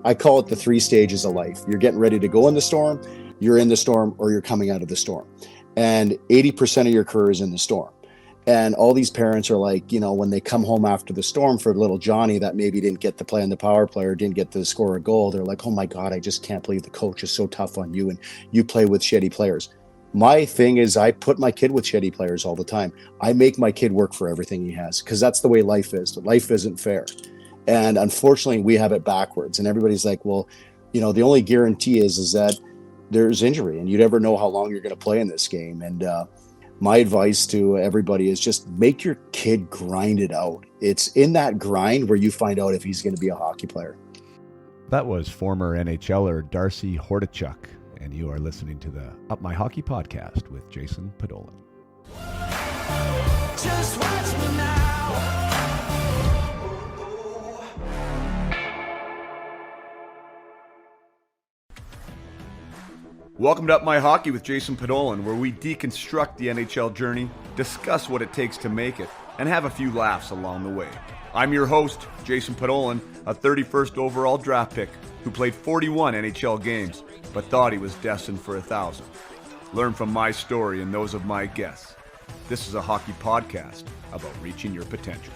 I call it the 3 stages of life. You're getting ready to go in the storm, you're in the storm, or you're coming out of the storm. And 80% of your career is in the storm. And all these parents are like, when they come home after the storm for little Johnny that maybe didn't get to play on the power play or didn't get to score a goal, they're like, oh my God, I just can't believe the coach is so tough on you and you play with shitty players. My thing is I put my kid with shitty players all the time. I make my kid work for everything he has because that's the way life is. Life isn't fair. And unfortunately, we have it backwards. And everybody's like, well, the only guarantee is that there's injury and you never know how long you're going to play in this game. And my advice to everybody is just make your kid grind it out. It's in that grind where you find out if he's going to be a hockey player. That was former NHLer Darcy Hordichuk, and you are listening to the Up My Hockey podcast with Jason Podolin. Just watch me now. Welcome to Up My Hockey with Jason Podolin, where we deconstruct the NHL journey, discuss what it takes to make it, and have a few laughs along the way. I'm your host, Jason Podolin, a 31st overall draft pick who played 41 NHL games, but thought he was destined for 1,000. Learn from my story and those of my guests. This is a hockey podcast about reaching your potential.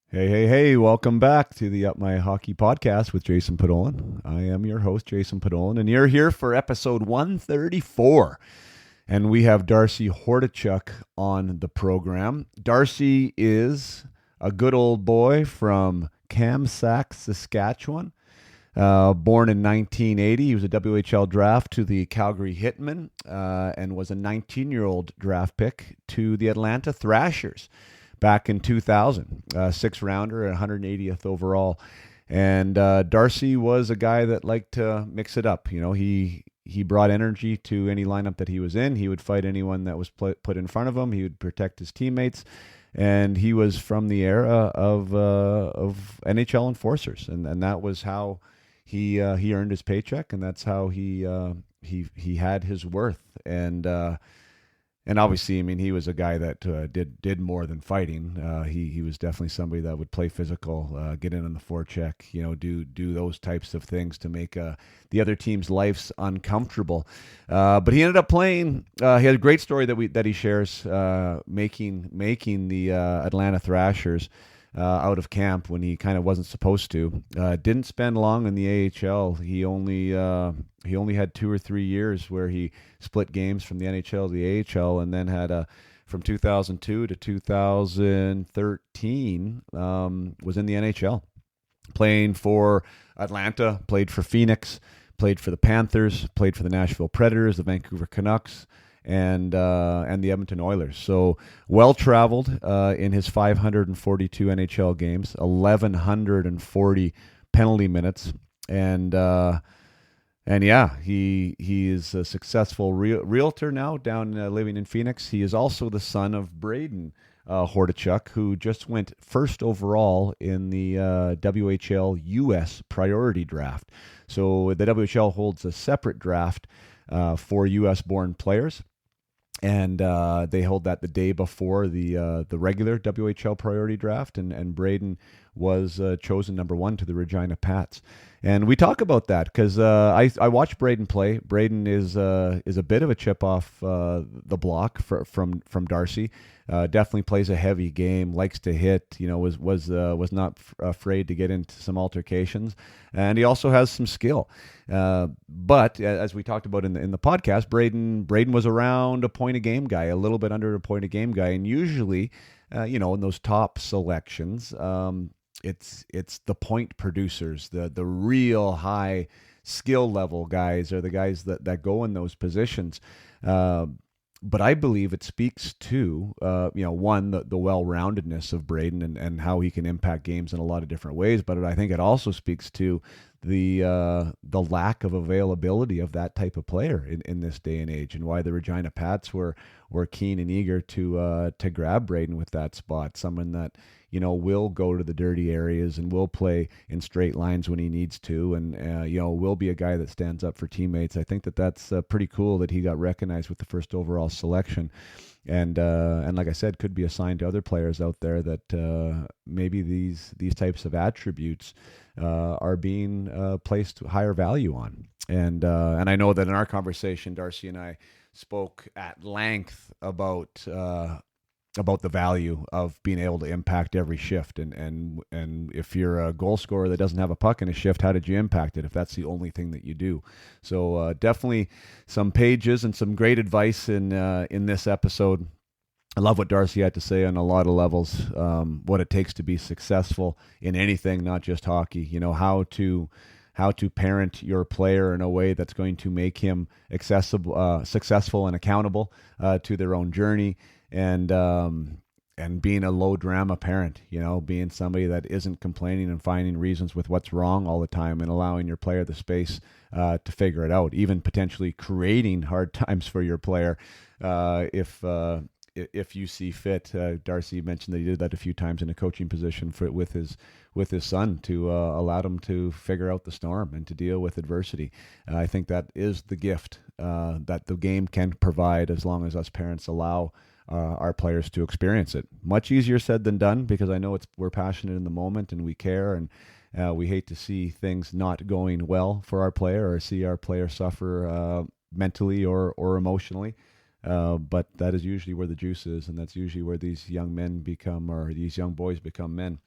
Hey, welcome back to the Up My Hockey podcast with Jason Podolin. I am your host, Jason Podolin, and you're here for episode 134. And we have Darcy Hordichuk on the program. Darcy is a good old boy from Kamsack, Saskatchewan. Born in 1980, he was a WHL draft to the Calgary Hitmen and was a 19-year-old draft pick to the Atlanta Thrashers back in 2000, 6th-rounder at 180th overall. And Darcy was a guy that liked to mix it up. He brought energy to any lineup that he was in. He would fight anyone that was put in front of him. He would protect his teammates. And he was from the era of NHL Enforcers, and that was how he earned his paycheck, and that's how he had his worth. And obviously, I mean, he was a guy that did more than fighting. He was definitely somebody that would play physical, get in on the forecheck, do those types of things to make the other team's lives uncomfortable. But he ended up playing. He had a great story that he shares, making the Atlanta Thrashers out of camp when he kind of wasn't supposed to. Didn't spend long in the AHL. He only had 2 or 3 years where he split games from the NHL to the AHL, and then had from 2002 to 2013 was in the NHL, playing for Atlanta, played for Phoenix, played for the Panthers, played for the Nashville Predators, the Vancouver Canucks, and the Edmonton Oilers. So well-traveled in his 542 NHL games, 1,140 penalty minutes, and yeah, he is a successful realtor now down living in Phoenix. He is also the son of Braden Hordichuk, who just went first overall in the WHL U.S. priority draft. So the WHL holds a separate draft for U.S.-born players. And they hold that the day before the regular WHL priority draft, and Braden was chosen number 1 to the Regina Pats. And we talk about that because I watched Braden play. Braden is a bit of a chip off the block from Darcy. Definitely plays a heavy game, likes to hit. Was not afraid to get into some altercations, and he also has some skill. But as we talked about in the podcast, Braden was around a point a game guy, a little bit under a point a game guy, and usually, in those top selections, it's the point producers, the real high skill level guys are the guys that go in those positions. But I believe it speaks to, one, the well-roundedness of Braden and how he can impact games in a lot of different ways. But I think it also speaks to the lack of availability of that type of player in this day and age, and why the Regina Pats were keen and eager to grab Braden with that spot. Someone that will go to the dirty areas and will play in straight lines when he needs to, and will be a guy that stands up for teammates. I think that's pretty cool that he got recognized with the first overall selection, and like I said, could be a sign to other players out there that maybe these types of attributes are being placed higher value on. And I know that in our conversation, Darcy and I spoke at length about the value of being able to impact every shift. And if you're a goal scorer that doesn't have a puck in a shift, how did you impact it if that's the only thing that you do? So definitely some pages and some great advice in this episode. I love what Darcy had to say on a lot of levels, what it takes to be successful in anything, not just hockey. How to parent your player in a way that's going to make him successful and accountable to their own journey, and being a low drama parent, being somebody that isn't complaining and finding reasons with what's wrong all the time, and allowing your player the space to figure it out, even potentially creating hard times for your player if you see fit. Darcy mentioned that he did that a few times in a coaching position with his son to allow him to figure out the storm and to deal with adversity. I think that is the gift that the game can provide, as long as us parents allow our players to experience it. Much easier said than done, because I know we're passionate in the moment and we care, and we hate to see things not going well for our player, or see our player suffer mentally or emotionally. But that is usually where the juice is, and that's usually where these young boys become men.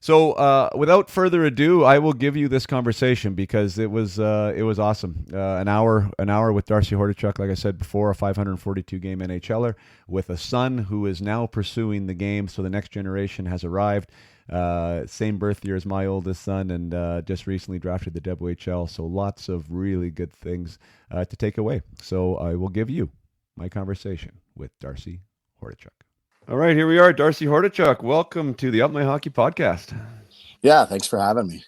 So without further ado, I will give you this conversation, because it was awesome. An hour with Darcy Hordichuk, like I said before, a 542 game NHLer with a son who is now pursuing the game. So the next generation has arrived. Same birth year as my oldest son, and just recently drafted the WHL. So lots of really good things to take away. So I will give you my conversation with Darcy Hordichuk. All right, here we are, Darcy Hordichuk. Welcome to the Up My Hockey podcast. Yeah, thanks for having me.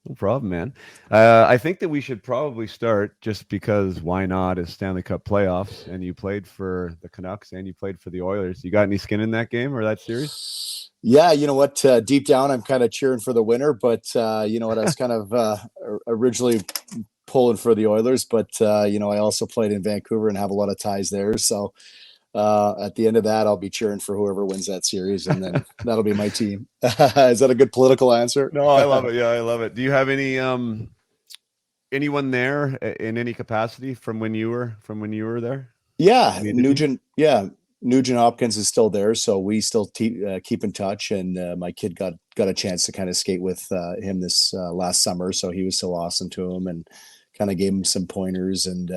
No problem, man. I think that we should probably start, just because why not, is Stanley Cup playoffs, and you played for the Canucks and you played for the Oilers. You got any skin in that game or that series? Yeah, you know what? Deep down, I'm kind of cheering for the winner, but you know what? I was kind of originally pulling for the Oilers, but I also played in Vancouver and have a lot of ties there. So at the end of that, I'll be cheering for whoever wins that series, and then that'll be my team. Is that a good political answer? No, I love it. Yeah, I love it. Do you have any anyone there in any capacity from when you were there? Yeah, Nugent. Yeah, Nugent Hopkins is still there, so we still keep in touch. And my kid got a chance to kind of skate with him this last summer, so he was so awesome to him and kind of gave him some pointers. And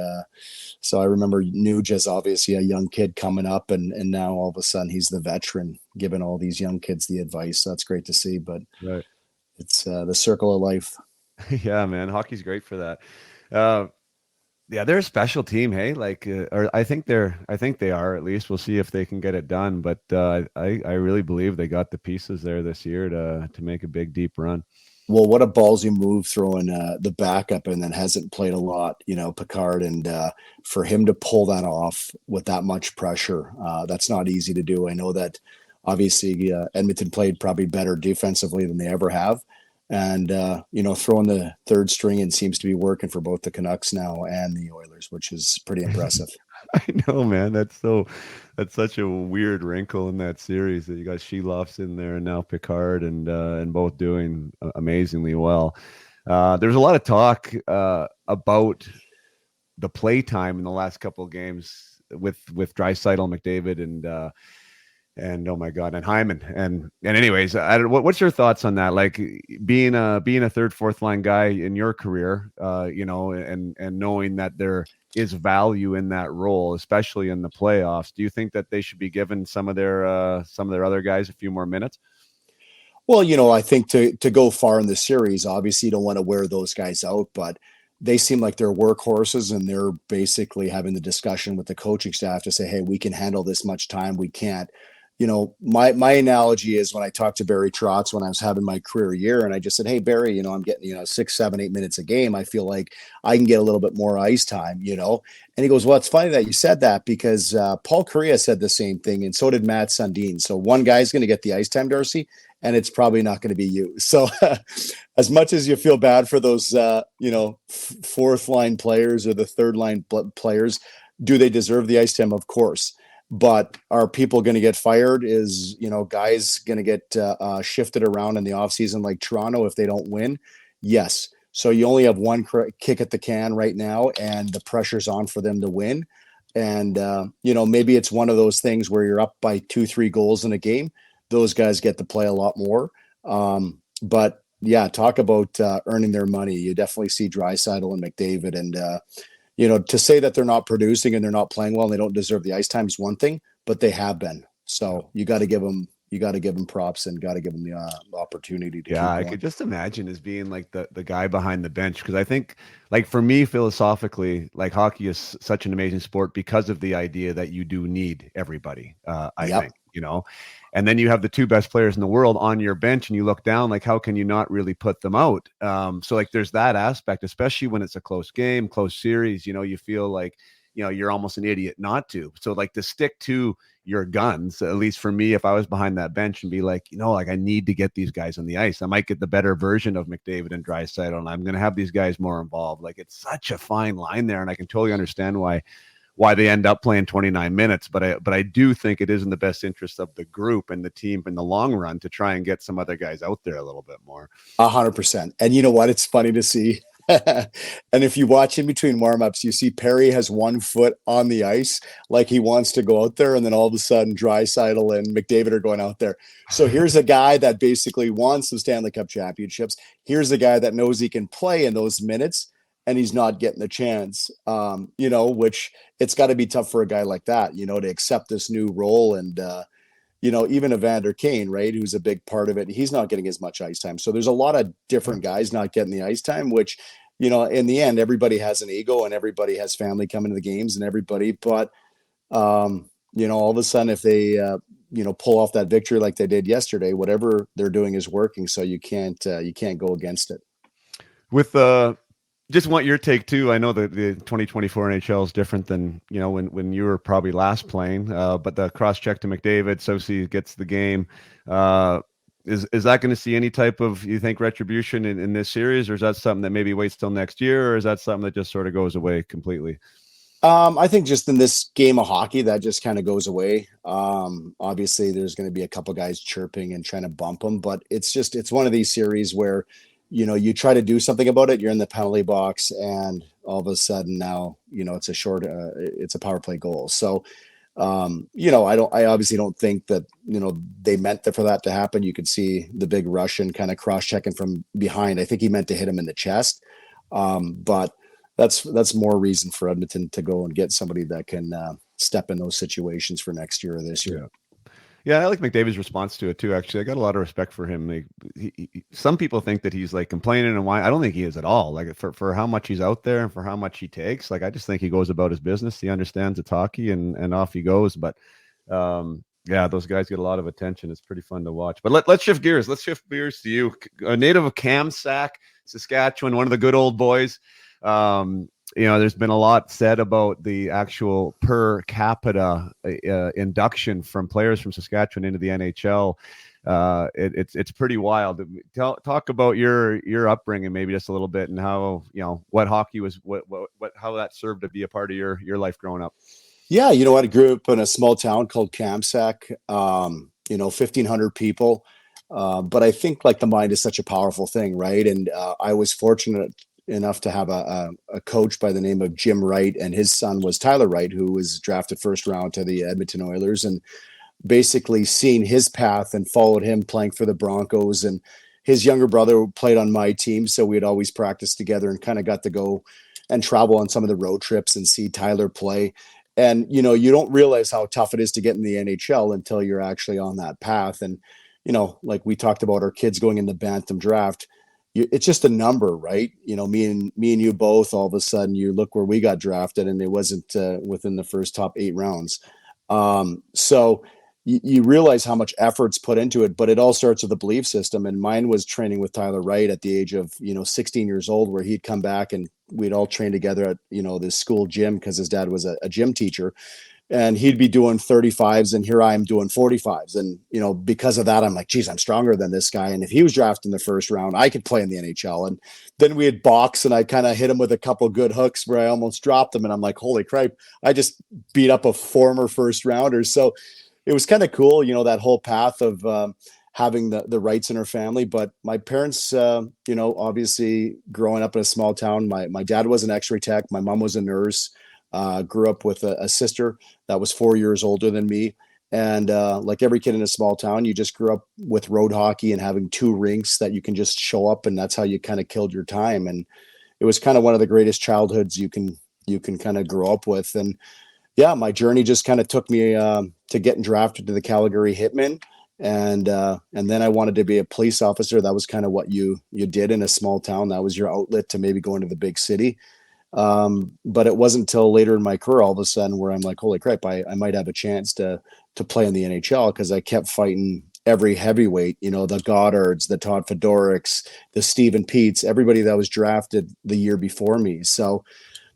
so I remember Nuge as obviously a young kid coming up, and now all of a sudden he's the veteran giving all these young kids the advice. So that's great to see. But right. It's the circle of life. Yeah, man, hockey's great for that. Yeah, they're a special team, hey. Or I think they are, at least. We'll see if they can get it done. But I really believe they got the pieces there this year to make a big, deep run. Well, what a ballsy move throwing the backup and then hasn't played a lot, Picard. And for him to pull that off with that much pressure, that's not easy to do. I know that obviously Edmonton played probably better defensively than they ever have. And, throwing the third string in seems to be working for both the Canucks now and the Oilers, which is pretty impressive. I know, man. That's such a weird wrinkle in that series that you got Sheloff's in there and now Picard, and both doing amazingly well. There's a lot of talk about the play time in the last couple of games with Draisaitl, McDavid, and oh my God, and Hyman. And anyways, what's your thoughts on that? Like being a third, fourth line guy in your career, and knowing that there is value in that role, especially in the playoffs. Do you think that they should be given some of their other guys a few more minutes? Well, I think to go far in the series, obviously you don't want to wear those guys out, but they seem like they're workhorses, and they're basically having the discussion with the coaching staff to say, hey, we can handle this much time. We can't. My analogy is when I talked to Barry Trotz when I was having my career year, and I just said, hey, Barry, I'm getting, 6, 7, 8 minutes a game. I feel like I can get a little bit more ice time, And he goes, well, it's funny that you said that, because Paul Correa said the same thing, and so did Matt Sundin. So one guy's going to get the ice time, Darcy, and it's probably not going to be you. So as much as you feel bad for those, fourth line players or the third line players, do they deserve the ice time? Of course. But are people going to get fired? Is, guys going to get shifted around in the offseason like Toronto if they don't win? Yes. So you only have one kick at the can right now, and the pressure's on for them to win. And, maybe it's one of those things where you're up by 2-3 goals in a game. Those guys get to play a lot more. But yeah, talk about earning their money. You definitely see Draisaitl and McDavid. And, to say that they're not producing and they're not playing well and they don't deserve the ice time is one thing, but they have been. So you got to give them props and got to give them the opportunity to. Yeah, I could just imagine as being like the guy behind the bench, because I think, like, for me philosophically, like, hockey is such an amazing sport because of the idea that you do need everybody. I think, and then you have the two best players in the world on your bench, and you look down, like, how can you not really put them out? So like, there's that aspect, especially when it's a close game, close series. You feel like you're almost an idiot not to. So like, to stick to your guns, at least for me, if I was behind that bench and be like, like, I need to get these guys on the ice. I might get the better version of McDavid and Draisaitl, and I'm going to have these guys more involved. Like, it's such a fine line there, and I can totally understand why they end up playing 29 minutes. But I do think it is in the best interest of the group and the team in the long run to try and get some other guys out there a little bit more. 100%. And you know what? It's funny to see. And if you watch in between warmups, you see Perry has 1 foot on the ice, like he wants to go out there, and then all of a sudden Draisaitl and McDavid are going out there. So here's a guy that basically wants the Stanley Cup championships. Here's a guy that knows he can play in those minutes, and he's not getting the chance. Which it's got to be tough for a guy like that, to accept this new role. And even Evander Kane, right, who's a big part of it, he's not getting as much ice time. So there's a lot of different guys not getting the ice time, which, in the end, everybody has an ego and everybody has family coming to the games and everybody. But, all of a sudden, if they, pull off that victory like they did yesterday, whatever they're doing is working. So you can't go against it. With just want your take too. I know that the 2024 NHL is different than when you were probably last playing. But the cross check to McDavid, Sosi gets the game. Is that going to see any type of, you think, retribution in this series, or is that something that maybe waits till next year, or is that something that just sort of goes away completely? I think just in this game of hockey, that just kind of goes away. Obviously, there's going to be a couple guys chirping and trying to bump them, but it's one of these series where you try to do something about it. You're in the penalty box, and all of a sudden now, it's a power play goal. So, I obviously don't think that, they meant for that to happen. You could see the big Russian kind of cross checking from behind. I think he meant to hit him in the chest. But that's more reason for Edmonton to go and get somebody that can step in those situations for next year or this year. Yeah, I like McDavid's response to it too. Actually, I got a lot of respect for him. Like, some people think that he's like complaining and whining. I don't think he is at all. Like, for how much he's out there and for how much he takes. Like, I just think he goes about his business. He understands it's hockey, and off he goes. But yeah, those guys get a lot of attention. It's pretty fun to watch. But let's shift gears. Let's shift gears to you, a native of Kamsack, Saskatchewan, one of the good old boys. There's been a lot said about the actual per capita induction from players from Saskatchewan into the NHL. It's pretty wild. Talk about your upbringing, maybe just a little bit, and how, what hockey was, how that served to be a part of your life growing up. Yeah, I grew up in a small town called Kamsack. 1,500 people. But I think, like, the mind is such a powerful thing, right? And I was fortunate enough to have a coach by the name of Jim Wright, and his son was Tyler Wright, who was drafted first round to the Edmonton Oilers, and basically seen his path and followed him playing for the Broncos. And his younger brother played on my team, so we'd always practice together and kind of got to go and travel on some of the road trips and see Tyler play. And, you don't realize how tough it is to get in the NHL until you're actually on that path. And, like we talked about our kids going in the Bantam draft, it's just a number, right? Me and you both, all of a sudden you look where we got drafted, and it wasn't within the first top 8 rounds. So you realize how much effort's put into it, but it all starts with a belief system. And mine was training with Tyler Wright at the age of, 16 years old, where he'd come back and we'd all train together at, this school gym, because his dad was a gym teacher. and he'd be doing 35s, and here I am doing 45s. And, because of that, I'm like, geez, I'm stronger than this guy. And if he was drafted in the first round, I could play in the NHL. And then we had box, and I kind of hit him with a couple good hooks where I almost dropped him. And I'm like, holy crap, I just beat up a former first rounder. So it was kind of cool, that whole path of having the rights in our family. But my parents, obviously growing up in a small town, my dad was an x-ray tech. My mom was a nurse. Grew up with a sister that was 4 years older than me. And like every kid in a small town, you just grew up with road hockey and having 2 rinks that you can just show up, and that's how you kind of killed your time. And it was kind of one of the greatest childhoods you can kind of grow up with. And yeah, my journey just kind of took me to getting drafted to the Calgary Hitmen. And then I wanted to be a police officer. That was kind of what you did in a small town. That was your outlet to maybe go into the big city. But it wasn't until later in my career, all of a sudden, where I'm like, holy crap, I might have a chance to play in the NHL, because I kept fighting every heavyweight, the Goddards, the Todd Fedorics, the Stephen Peets, everybody that was drafted the year before me. So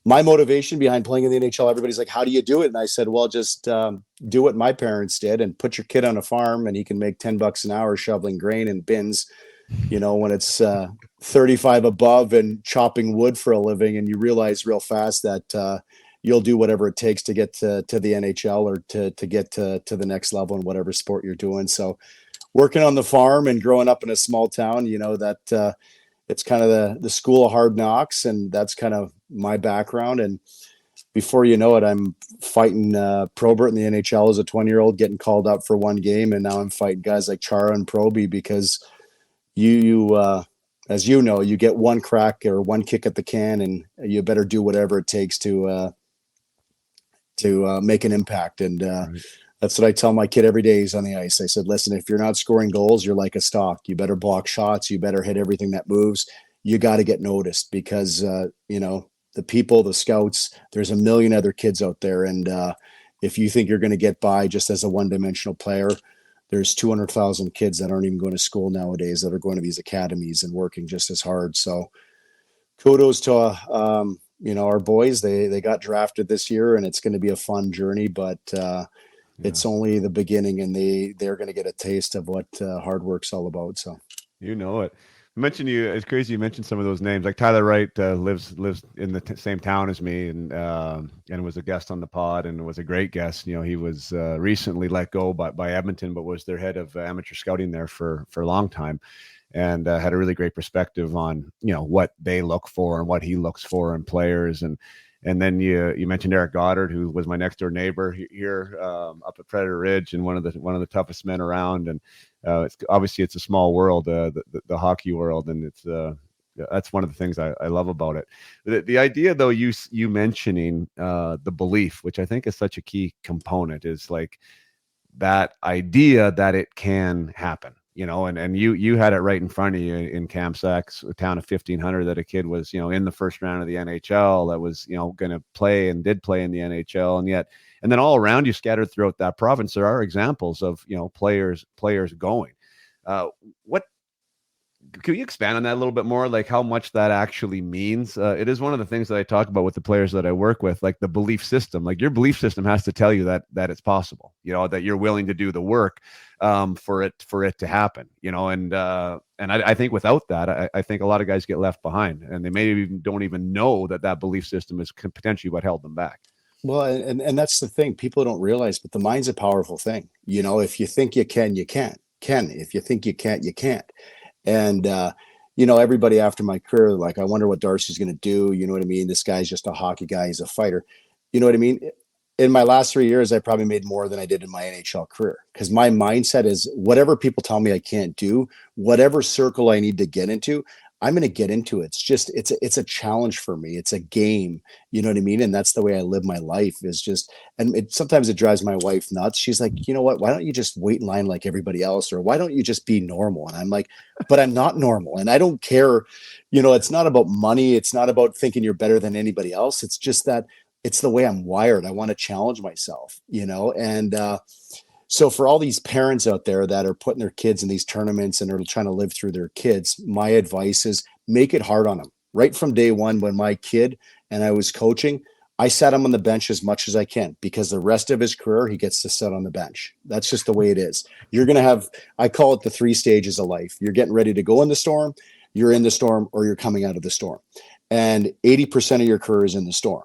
my motivation behind playing in the NHL, everybody's like, how do you do it? And I said, well, just do what my parents did and put your kid on a farm, and he can make $10 an hour shoveling grain in bins, when it's 35 above and chopping wood for a living. And you realize real fast that you'll do whatever it takes to get to the NHL, or to get to the next level in whatever sport you're doing. So working on the farm and growing up in a small town, that it's kind of the school of hard knocks, and that's kind of my background. And before you know it, I'm fighting Probert in the NHL as a 20-year-old, getting called up for one game. And now I'm fighting guys like Chara and Proby, because as you get one crack or one kick at the can, and you better do whatever it takes to make an impact. And Right. that's what I tell my kid every day he's on the ice. I said, listen, if you're not scoring goals, you're like a stock. You better block shots. You better hit everything that moves. You got to get noticed, because, the people, the scouts, there's a million other kids out there. And if you think you're going to get by just as a one-dimensional player, there's 200,000 kids that aren't even going to school nowadays that are going to these academies and working just as hard. So kudos to, our boys. They got drafted this year, and it's going to be a fun journey, but it's only the beginning, and they're going to get a taste of what hard work's all about. So, it. I mentioned you. It's crazy you mentioned some of those names. Like Tyler Wright lives in the same town as me, and was a guest on the pod, and was a great guest. He was recently let go by Edmonton, but was their head of amateur scouting there for a long time, and had a really great perspective on what they look for and what he looks for in players. And then you mentioned Eric Goddard, who was my next door neighbor here up at Predator Ridge, and one of the toughest men around. And it's a small world, the hockey world, and it's that's one of the things I love about it. The idea, though, you mentioning the belief, which I think is such a key component, is like that idea that it can happen. And you had it right in front of you in Kamsax, a town of 1,500, that a kid was, in the first round of the NHL, that was, going to play and did play in the NHL. And then all around you, scattered throughout that province, there are examples of, players going. What can you expand on that a little bit more? Like how much that actually means? It is one of the things that I talk about with the players that I work with, like the belief system. Like your belief system has to tell you that it's possible, that you're willing to do the work for it to happen, and I think without that, I think a lot of guys get left behind, and they maybe don't even know that belief system is potentially what held them back. Well, and that's the thing people don't realize, but the mind's a powerful thing. If you think you can, you can't. If you think you can't, you can't. And, everybody after my career, like, I wonder what Darcy's going to do. You know what I mean? This guy's just a hockey guy. He's a fighter. You know what I mean? In my last 3 years, I probably made more than I did in my NHL career, because my mindset is whatever people tell me I can't do, whatever circle I need to get into, I'm going to get into it. It's a challenge for me. It's a game. You know what I mean? And that's the way I live my life, is just, and sometimes it drives my wife nuts. She's like, you know what, why don't you just wait in line like everybody else? Or why don't you just be normal? And I'm like, but I'm not normal. And I don't care. It's not about money. It's not about thinking you're better than anybody else. It's just that it's the way I'm wired. I want to challenge myself, and, so for all these parents out there that are putting their kids in these tournaments and are trying to live through their kids, my advice is make it hard on them. Right from day one, when my kid and I was coaching, I sat him on the bench as much as I can because the rest of his career, he gets to sit on the bench. That's just the way it is. You're going to have, I call it the 3 stages of life. You're getting ready to go in the storm, you're in the storm, or you're coming out of the storm. And 80% of your career is in the storm.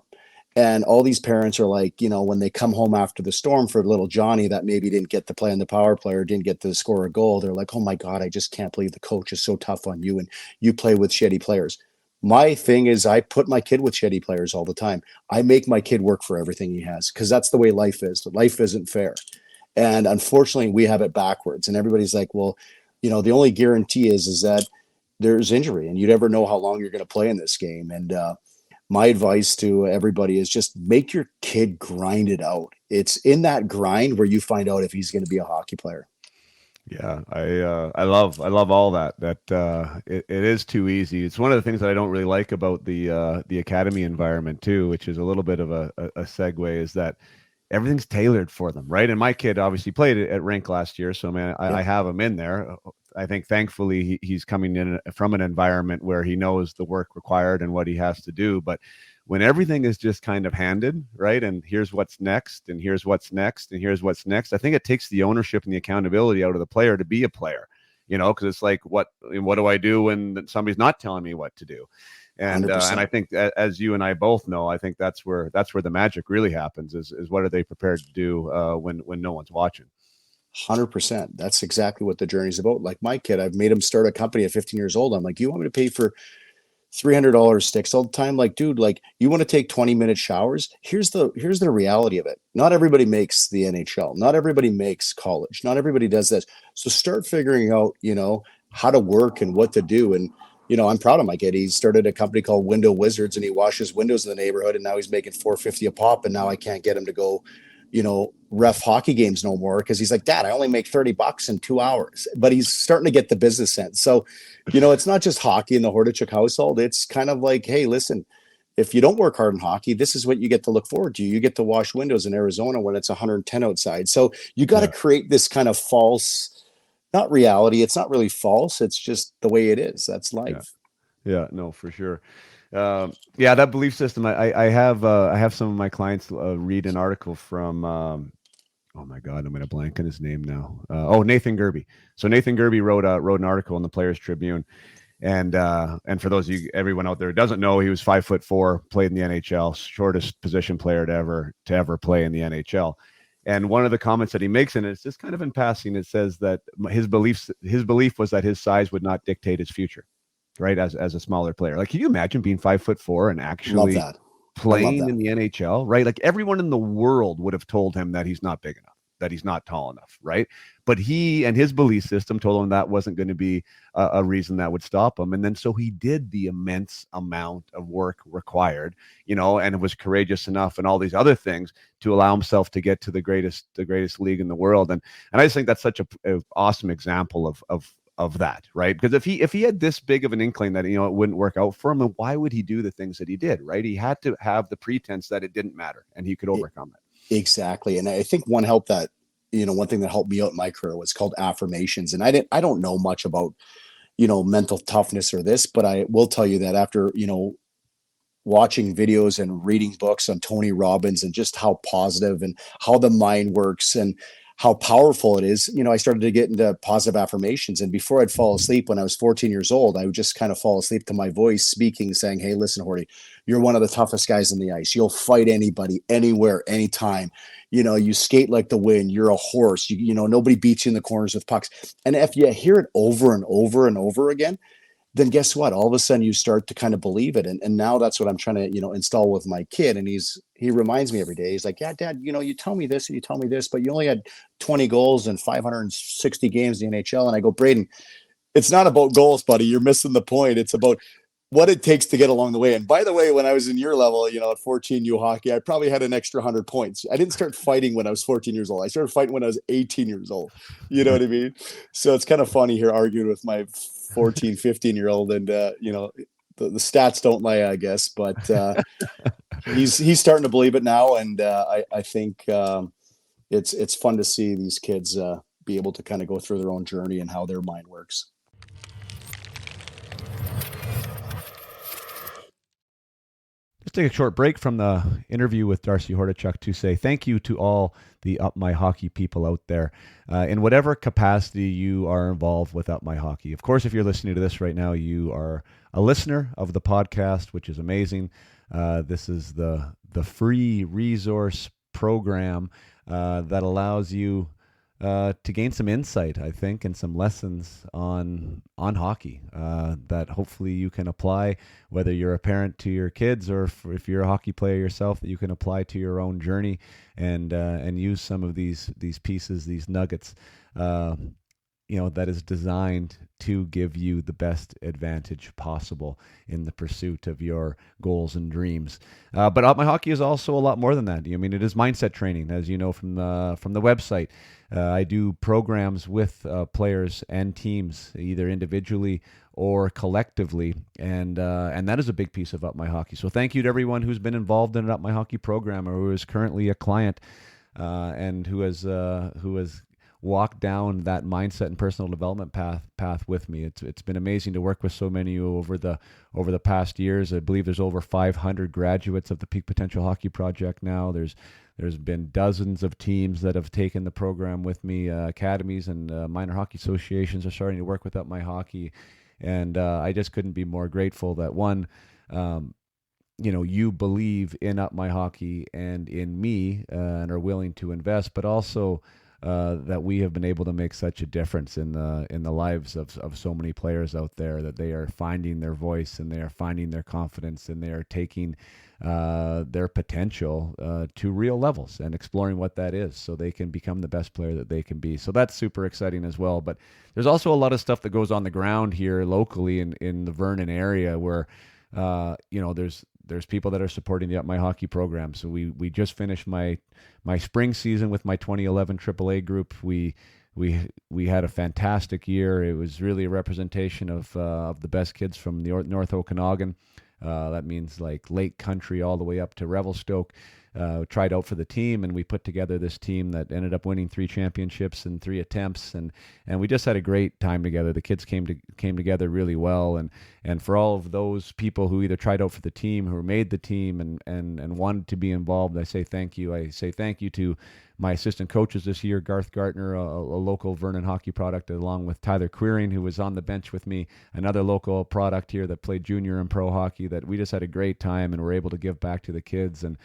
And all these parents are like, when they come home after the storm for little Johnny that maybe didn't get to play on the power play or didn't get to score a goal, they're like, oh my God, I just can't believe the coach is so tough on you and you play with shitty players. My thing is I put my kid with shitty players all the time. I make my kid work for everything he has because that's the way life is. Life isn't fair. And unfortunately, we have it backwards. And everybody's like, well, the only guarantee is that there's injury and you never know how long you're going to play in this game. And my advice to everybody is just make your kid grind it out. It's in that grind where you find out if he's going to be a hockey player. Yeah, I love all that. It is too easy. It's one of the things that I don't really like about the academy environment too, which is a little bit of a segue, is that everything's tailored for them, right? And my kid obviously played at rink last year, so man, I have him in there. I think thankfully he's coming in from an environment where he knows the work required and what he has to do. But when everything is just kind of handed, right? And here's what's next, and here's what's next, and here's what's next. I think it takes the ownership and the accountability out of the player to be a player, because it's like, what do I do when somebody's not telling me what to do? And I think as you and I both know, I think that's where the magic really happens is what are they prepared to do when no one's watching. 100%. That's exactly what the journey's about. Like my kid, I've made him start a company at 15 years old. I'm like, you want me to pay for $300 sticks all the time? Like, dude, like you want to take 20-minute showers? Here's the reality of it. Not everybody makes the NHL. Not everybody makes college. Not everybody does this. So start figuring out, how to work and what to do. And, I'm proud of my kid. He started a company called Window Wizards and he washes windows in the neighborhood. And now he's making $450 a pop. And now I can't get him to go, ref hockey games no more because he's like, Dad, I only make $30 in 2 hours. But he's starting to get the business sense. So, it's not just hockey in the Hordichuk household. It's kind of like, hey, listen, if you don't work hard in hockey, this is what you get to look forward to. You get to wash windows in Arizona when it's 110 outside. So you got to create this kind of false, not reality. It's not really false. It's just the way it is. That's life. Yeah, no, for sure. That belief system. I have some of my clients read an article from. Oh my God, I'm going to blank on his name now. Nathan Gerby. So Nathan Gerby wrote an article in the Players Tribune, and for those of you, everyone out there who doesn't know, he was 5'4", played in the NHL, shortest position player to ever play in the NHL. And one of the comments that he makes in it, it's just kind of in passing, it says that his belief was that his size would not dictate his future, right? As a smaller player. Like, can you imagine being 5'4" and actually playing in the NHL, right? Like everyone in the world would have told him that he's not big enough, that he's not tall enough, right? But he and his belief system told him that wasn't going to be a reason that would stop him. And then so he did the immense amount of work required, and was courageous enough and all these other things to allow himself to get to the greatest league in the world. And I just think that's such a awesome example of that, right? Because if he had this big of an inkling that, it wouldn't work out for him, then why would he do the things that he did, right? He had to have the pretense that it didn't matter and he could overcome it. Exactly. And I think one thing that helped me out in my career was called affirmations. And I don't know much about, mental toughness or this, but I will tell you that after, watching videos and reading books on Tony Robbins and just how positive and how the mind works and how powerful it is, I started to get into positive affirmations. And before I'd fall asleep when I was 14 years old, I would just kind of fall asleep to my voice speaking, saying, hey, listen, Hordy, you're one of the toughest guys on the ice. You'll fight anybody, anywhere, anytime. You skate like the wind. You're a horse. Nobody beats you in the corners with pucks. And if you hear it over and over and over again, then guess what? All of a sudden you start to kind of believe it. And now that's what I'm trying to, install with my kid. And he reminds me every day. He's like, yeah, Dad, you tell me this and you tell me this, but you only had 20 goals and 560 games in the NHL. And I go, Braden, it's not about goals, buddy. You're missing the point. It's about what it takes to get along the way. And by the way, when I was in your level, at 14 U hockey, I probably had an extra 100 points. I didn't start fighting when I was 14 years old. I started fighting when I was 18 years old. You know what I mean? So it's kind of funny here arguing with my 14, 15-year-old. And, the stats don't lie, I guess. But he's starting to believe it now. And I think it's fun to see these kids be able to kind of go through their own journey and how their mind works. Let's take a short break from the interview with Darcy Hordichuk to say thank you to all the Up My Hockey people out there in whatever capacity you are involved with Up My Hockey. Of course, if you're listening to this right now, you are a listener of the podcast, which is amazing. This is the free resource program that allows you to gain some insight, I think, and some lessons on hockey that hopefully you can apply, whether you're a parent to your kids or if you're a hockey player yourself, that you can apply to your own journey and use some of these pieces, these nuggets, that is designed to give you the best advantage possible in the pursuit of your goals and dreams. But Up My Hockey is also a lot more than that. I mean, it is mindset training, as you know from the website. I do programs with players and teams, either individually or collectively, and that is a big piece of Up My Hockey. So thank you to everyone who's been involved in an Up My Hockey program or who is currently a client and who has walked down that mindset and personal development path with me. It's been amazing to work with so many of you over the past years. I believe there's over 500 graduates of the Peak Potential Hockey Project now. There's been dozens of teams that have taken the program with me. Academies and minor hockey associations are starting to work with Up My Hockey, and I just couldn't be more grateful that one, you believe in Up My Hockey and in me and are willing to invest, but also that we have been able to make such a difference in the lives of so many players out there, that they are finding their voice and they are finding their confidence and they are taking their potential to real levels and exploring what that is so they can become the best player that they can be. So that's super exciting as well. But there's also a lot of stuff that goes on the ground here locally in the Vernon area where there's people that are supporting the Up My Hockey program. So we just finished my spring season with my 2011 AAA group. We had a fantastic year. It was really a representation of the best kids from the North Okanagan. That means like Lake Country all the way up to Revelstoke. Tried out for the team, and we put together this team that ended up winning 3 championships in 3 attempts, and we just had a great time together. The kids came together really well, and for all of those people who either tried out for the team, who made the team, and wanted to be involved, I say thank you. I say thank you to my assistant coaches this year, Garth Gartner, a local Vernon hockey product, along with Tyler Queering, who was on the bench with me, another local product here that played junior and pro hockey, that we just had a great time and were able to give back to the kids. And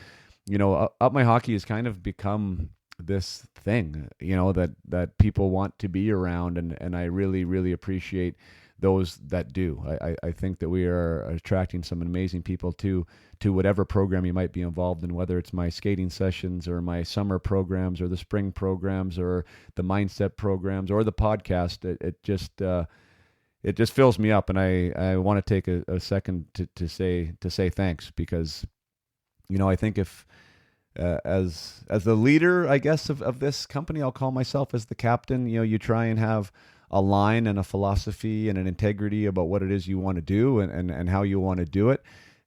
Up My Hockey has kind of become this thing, that people want to be around, and I really, really appreciate those that do. I think that we are attracting some amazing people to whatever program you might be involved in, whether it's my skating sessions or my summer programs or the spring programs or the mindset programs or the podcast. It just fills me up, and I want to take a second to say thanks, because I think if as the leader, I guess, of this company, I'll call myself as the captain. You try and have a line and a philosophy and an integrity about what it is you want to do and how you want to do it.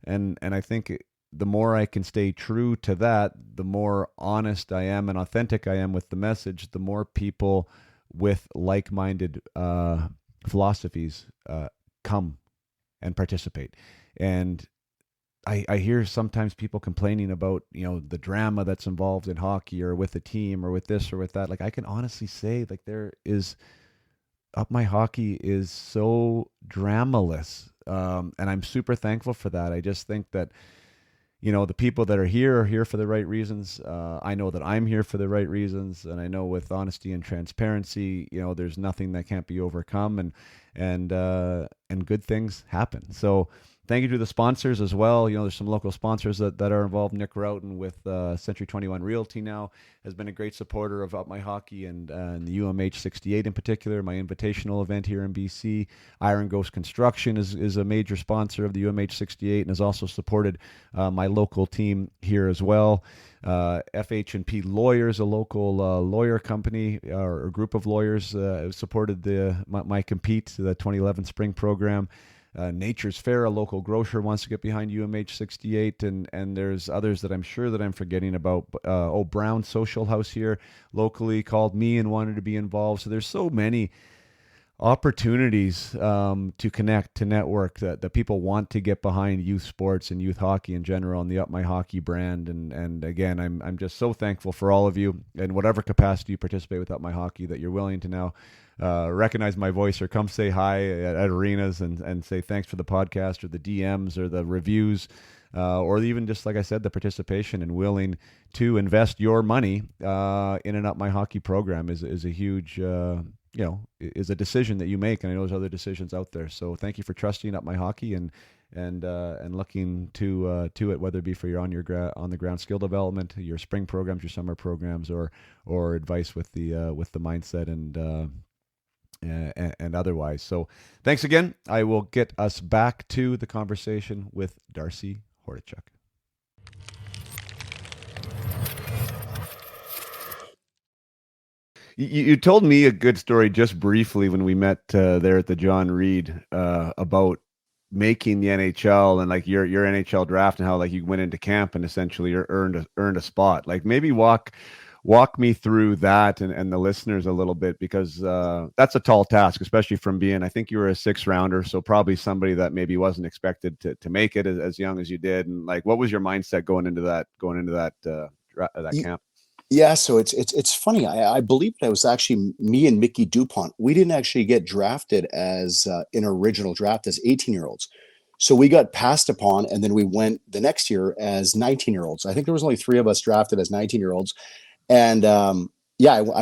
And I think the more I can stay true to that, the more honest I am and authentic I am with the message, the more people with like-minded philosophies come and participate. And I hear sometimes people complaining about, the drama that's involved in hockey or with a team or with this or with that. Like, I can honestly say, like, Up My Hockey is so dramaless. And I'm super thankful for that. I just think that, the people that are here for the right reasons. I know that I'm here for the right reasons. And I know with honesty and transparency, there's nothing that can't be overcome, and good things happen. So thank you to the sponsors as well. There's some local sponsors that are involved. Nick Roughton with Century 21 Realty now has been a great supporter of Up My Hockey and the UMH 68 in particular, my invitational event here in BC. Iron Ghost Construction is a major sponsor of the UMH 68 and has also supported my local team here as well. FH&P Lawyers, a local lawyer company or group of lawyers, supported my Compete, the 2011 spring program. Nature's Fair, a local grocer, wants to get behind UMH 68, and there's others that I'm sure that I'm forgetting about. Brown Social House here locally called me and wanted to be involved. So there's so many opportunities to connect, to network, that people want to get behind youth sports and youth hockey in general and the Up My Hockey brand. And again, I'm just so thankful for all of you in whatever capacity you participate with Up My Hockey, that you're willing to now recognize my voice or come say hi at arenas and say thanks for the podcast or the DMs or the reviews. Or even just, like I said, the participation and willing to invest your money in an Up My Hockey program is a huge, is a decision that you make. And I know there's other decisions out there. So thank you for trusting Up My Hockey and looking to it, whether it be for your on the ground skill development, your spring programs, your summer programs, or advice with the mindset and otherwise. So thanks again. I will get us back to the conversation with Darcy Hordichuk. You told me a good story just briefly when we met there at the John Reed about making the NHL and like your NHL draft and how like you went into camp and essentially earned a spot. Like maybe walk me through that and the listeners a little bit, because that's a tall task, especially from being, I think you were a 6th rounder, so probably somebody that maybe wasn't expected to make it as young as you did. And like, what was your mindset going into that camp? Yeah, so it's funny. I believe that it was actually me and Mickey DuPont. We didn't actually get drafted as in original draft as 18-year-olds. So we got passed upon, and then we went the next year as 19-year-olds. I think there was only 3 of us drafted as 19-year-olds. And I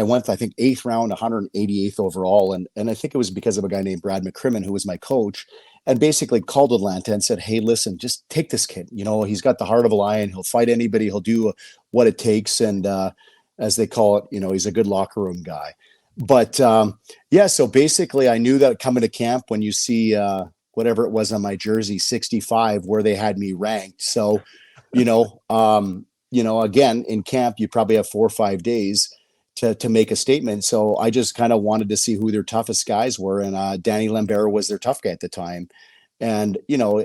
went, I think, 8th round, 188th overall. And I think it was because of a guy named Brad McCrimmon, who was my coach, and basically called Atlanta and said, hey, listen, just take this kid. You know, he's got the heart of a lion. He'll fight anybody. He'll do what it takes. And as they call it, you know, he's a good locker room guy. But so basically I knew that coming to camp, when you see whatever it was on my jersey, 65, where they had me ranked. So, again, in camp, you probably have 4 or 5 days to make a statement. So I just kind of wanted to see who their toughest guys were. And Danny Lambert was their tough guy at the time. And,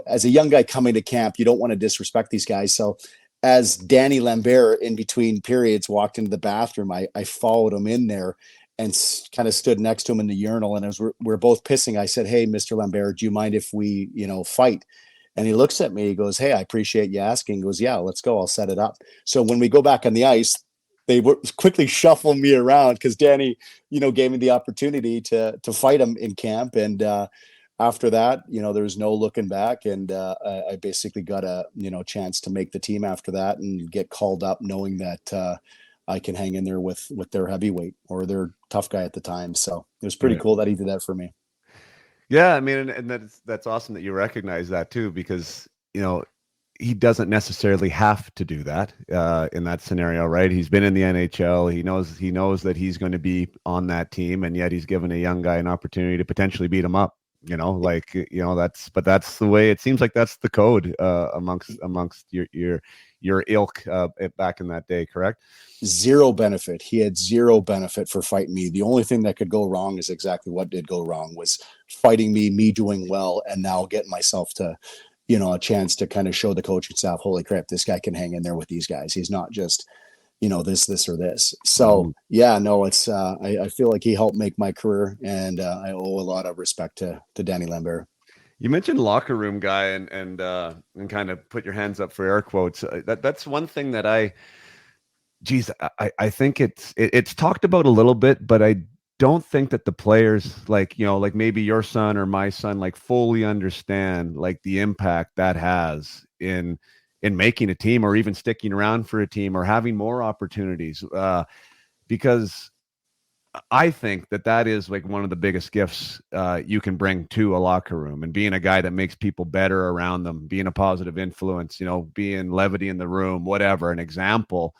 as a young guy coming to camp, you don't want to disrespect these guys. So as Danny Lambert in between periods walked into the bathroom, I followed him in there and kind of stood next to him in the urinal. And as we're both pissing, I said, hey, Mr. Lambert, do you mind if we, fight? And he looks at me, he goes, hey, I appreciate you asking. He goes, yeah, let's go. I'll set it up. So when we go back on the ice, they would quickly shuffle me around because Danny, gave me the opportunity to fight him in camp. And after that, there was no looking back. And I basically got a, chance to make the team after that and get called up knowing that I can hang in there with their heavyweight or their tough guy at the time. So it was pretty cool that he did that for me. Yeah, I mean, and that's awesome that you recognize that too, because he doesn't necessarily have to do that in that scenario, right? He's been in the NHL. He knows that he's going to be on that team, and yet he's given a young guy an opportunity to potentially beat him up. That's the way it seems like. That's the code amongst your ilk back in that day, correct? Zero benefit. He had zero benefit for fighting me. The only thing that could go wrong is exactly what did go wrong, was fighting me doing well, and now getting myself to, a chance to kind of show the coaching staff, holy crap, this guy can hang in there with these guys. He's not just, this or this. So it's I feel like he helped make my career, and I owe a lot of respect to Danny Lambert. You mentioned locker room guy and kind of put your hands up for air quotes. That's one thing that I think it's talked about a little bit, but I don't think that the players like maybe your son or my son like fully understand like the impact that has in making a team, or even sticking around for a team, or having more opportunities. Because I think that is like one of the biggest gifts you can bring to a locker room, and being a guy that makes people better around them, being a positive influence, being levity in the room, whatever, an example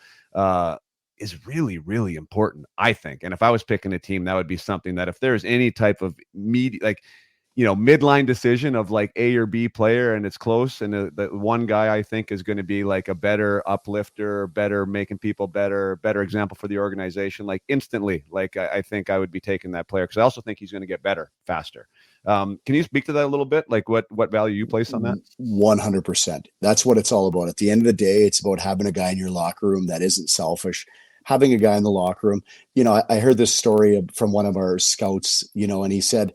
is really, really important, I think. And if I was picking a team, that would be something that if there's any type of midline decision of like A or B player, and it's close, and the one guy I think is going to be like a better uplifter, better making people better example for the organization, like instantly, like I think I would be taking that player, because I also think he's going to get better faster. Can you speak to that a little bit? Like what value you place on that? 100%. That's what it's all about. At the end of the day, it's about having a guy in your locker room that isn't selfish, having a guy in the locker room. I heard this story from one of our scouts, and he said,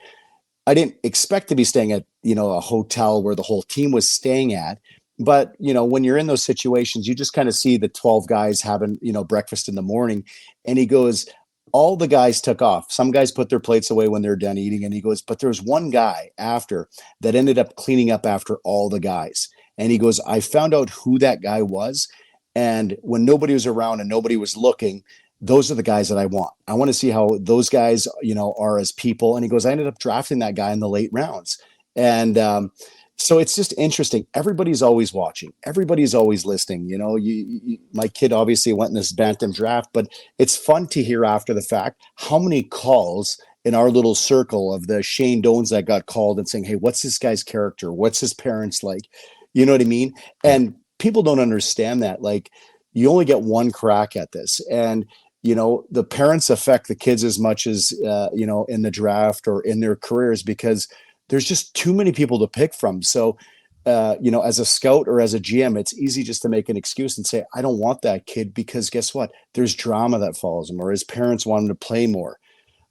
I didn't expect to be staying at, a hotel where the whole team was staying at. But, when you're in those situations, you just kind of see the 12 guys having, breakfast in the morning. And he goes, all the guys took off. Some guys put their plates away when they're done eating. And he goes, but there's one guy after that ended up cleaning up after all the guys. And he goes, I found out who that guy was. And when nobody was around and nobody was looking, those are the guys that I want. I want to see how those guys, are as people. And he goes, I ended up drafting that guy in the late rounds. And so it's just interesting. Everybody's always watching. Everybody's always listening. My kid obviously went in this bantam draft, but it's fun to hear after the fact how many calls in our little circle of the Shane Doans that got called and saying, hey, what's this guy's character? What's his parents like? You know what I mean? And people don't understand that. Like, you only get one crack at this. And the parents affect the kids as much as, in the draft or in their careers, because there's just too many people to pick from. So, as a scout or as a GM, it's easy just to make an excuse and say, I don't want that kid, because guess what? There's drama that follows him, or his parents want him to play more.